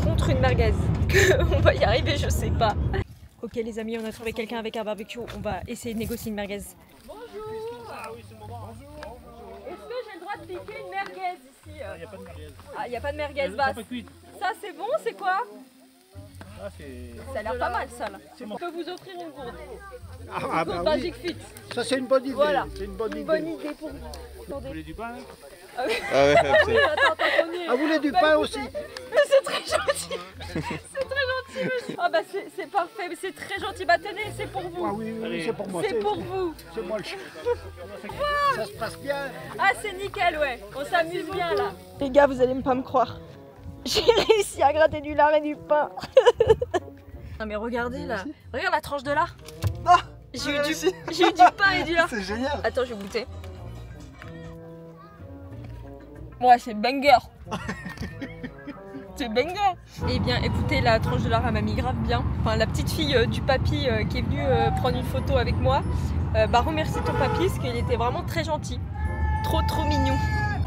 contre une merguez. On va y arriver, je sais pas. Ok les amis, on a trouvé quelqu'un avec un barbecue. On va essayer de négocier une merguez. Bonjour. Est-ce que j'ai le droit de piquer une merguez ici? Il n'y a pas de merguez. Ah, il n'y a pas de merguez basse. Ça c'est bon, c'est quoi? Ça a l'air pas mal ça là. On peut vous offrir une gourde. Ah bah Basic Fit. Ça c'est une bonne idée. Voilà. C'est une bonne idée. Pour vous. Vous voulez du pain? Ah ouais, Oui, attends, Ah vous voulez du pain aussi? C'est très gentil. C'est très gentil. Ah bah c'est parfait, mais c'est très gentil. Bah tenez, c'est pour vous. Ah oui, c'est pour moi. C'est pour vous. C'est moi le chef. Ça se passe bien. Ah c'est nickel, ouais. On s'amuse bien là. Les gars, vous allez pas me croire. J'ai réussi à gratter du lard et du pain. Non mais regardez là. Regarde la tranche de lard. Ah, j'ai eu du pain et du lard. C'est génial. Attends, je vais goûter. Ouais, c'est banger. C'est banger. Eh bien, écoutez, la tranche de lard, elle m'a mis grave bien. Enfin, la petite fille du papy qui est venue prendre une photo avec moi, bah remercie ton papy parce qu'il était vraiment très gentil. Trop mignon.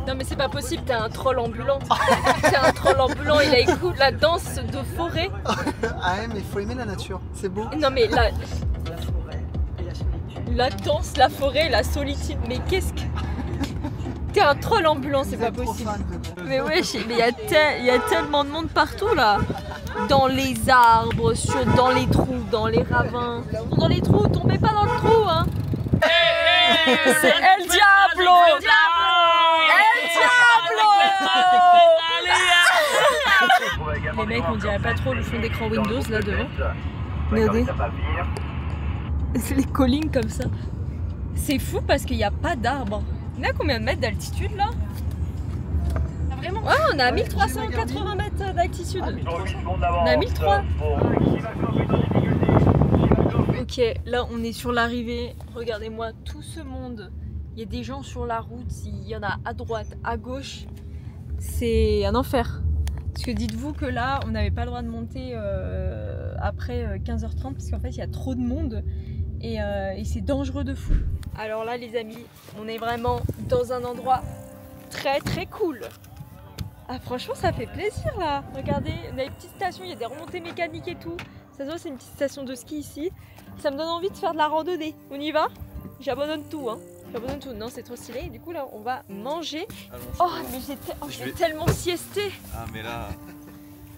Non mais c'est pas possible, t'es un troll ambulant. T'es un troll ambulant, il a écouté la danse de forêt. Ah ouais, mais il faut aimer la nature, c'est beau. Non mais la danse, la forêt, la solitude, mais qu'est-ce que... T'es un troll ambulant, c'est pas possible. Mais ouais, il y a tellement de monde partout là. Dans les arbres, dans les trous, dans les ravins. Dans les trous, tombez pas dans le trou hein. C'est El Diablo! Les mecs, on dirait pas trop le fond d'écran Windows là devant. Regardez. C'est les collines comme ça. C'est fou parce qu'il n'y a pas d'arbres. On est à combien de mètres d'altitude là? Vraiment? Ouais, on est à 1380 mètres d'altitude. On est à 1300. Ok, là on est sur l'arrivée. Regardez-moi tout ce monde. Il y a des gens sur la route, il y en a à droite, à gauche. C'est un enfer. Parce que dites-vous que là, on n'avait pas le droit de monter après 15h30 parce qu'en fait, il y a trop de monde et c'est dangereux de fou. Alors là, les amis, on est vraiment dans un endroit très cool. Ah, franchement, ça fait plaisir là. Regardez, on a une petite station, il y a des remontées mécaniques et tout. Ça se voit, c'est une petite station de ski ici. Ça me donne envie de faire de la randonnée. On y va? J'abandonne tout, hein. J'abandonne tout. Non, c'est trop stylé. Et du coup, là, on va manger. Oh, mais je vais tellement siester. Ah, mais là.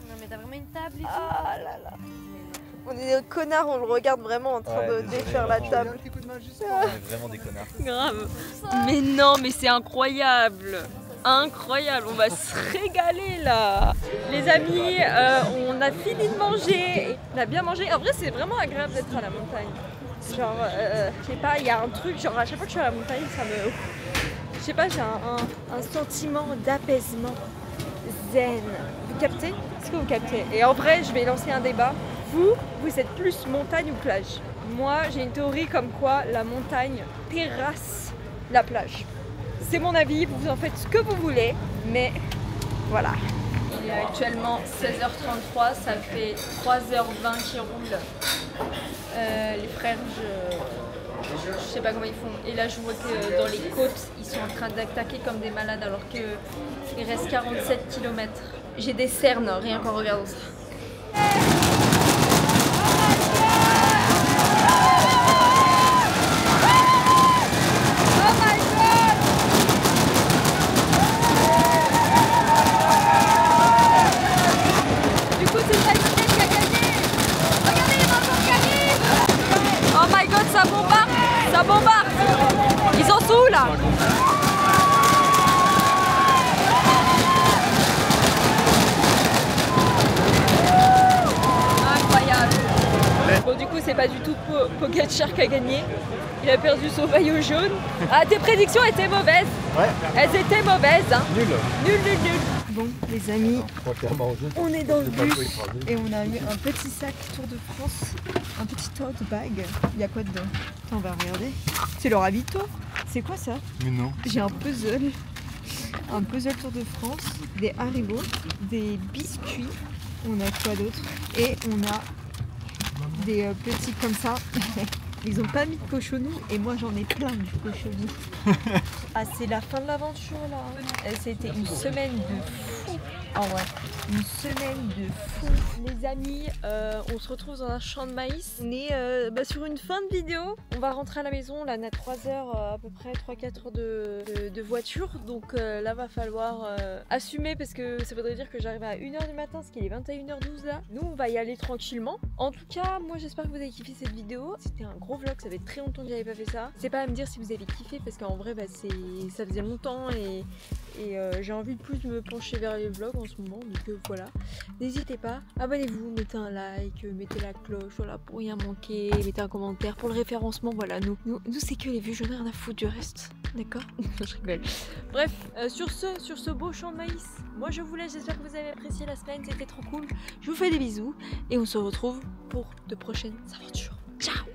Non, mais t'as vraiment une table et tout. Ah là là. On est des connards, on le regarde vraiment en train de défaire la table. On est vraiment des connards. Grave. Mais non, mais c'est incroyable. Incroyable, on va se régaler là. Les amis, on a fini de manger. On a bien mangé. En vrai, c'est vraiment agréable d'être à la montagne. Genre, je sais pas, il y a un truc, genre à chaque fois que je suis à la montagne, ça me... Je sais pas, j'ai un sentiment d'apaisement zen. Vous captez? Est-ce que vous captez? Et en vrai, je vais lancer un débat. Vous êtes plus montagne ou plage? Moi, j'ai une théorie comme quoi la montagne terrasse la plage. C'est mon avis, vous en faites ce que vous voulez, mais voilà. Il est actuellement 16h33, ça fait 3h20 qu'ils roulent. Les frères, je sais pas comment ils font. Et là, je vois que dans les côtes, ils sont en train d'attaquer comme des malades alors qu'il reste 47 km. J'ai des cernes rien qu'en regardant ça. Ça bombarde! Ils en sont où là? Incroyable! Bon, du coup, c'est pas du tout Pogacar qui a gagné. Il a perdu son maillot jaune. Ah, tes prédictions étaient mauvaises. Ouais. Elles étaient mauvaises. Hein. Nul. Nul. Bon, les amis, on est dans le bus et on a eu un petit sac Tour de France, un petit tote bag. Il y a quoi dedans? On va regarder. C'est leur habito. C'est quoi ça? Mais non. J'ai un puzzle. Un puzzle Tour de France, des haribots, des biscuits. On a quoi d'autre? Et on a des petits comme ça. Ils ont pas mis de cochonou et moi j'en ai plein de cochonou. Ah, c'est la fin de l'aventure là. C'était une semaine de fou. En vrai, une semaine de fou. Les amis, on se retrouve dans un champ de maïs. On est sur une fin de vidéo. On va rentrer à la maison. Là, on a 3 heures, à peu près 3-4 heures de voiture. Donc là, va falloir assumer parce que ça voudrait dire que j'arrive à 1h du matin, ce qui est 21h12 là. Nous, on va y aller tranquillement. En tout cas, moi, j'espère que vous avez kiffé cette vidéo. C'était un gros vlog, ça fait très longtemps que j'avais pas fait ça. C'est pas à me dire si vous avez kiffé parce qu'en vrai, ça faisait longtemps et j'ai envie de plus de me pencher vers les vlogs en ce moment, donc voilà. N'hésitez pas, abonnez-vous, mettez un like, mettez la cloche, voilà, pour rien manquer, mettez un commentaire pour le référencement, voilà, nous c'est que les vues, j'en ai rien à foutre du reste, d'accord? Je rigole. Bref, sur ce beau champ de maïs, moi je vous laisse, j'espère que vous avez apprécié la semaine, c'était trop cool. Je vous fais des bisous et on se retrouve pour de prochaines aventures. Ciao!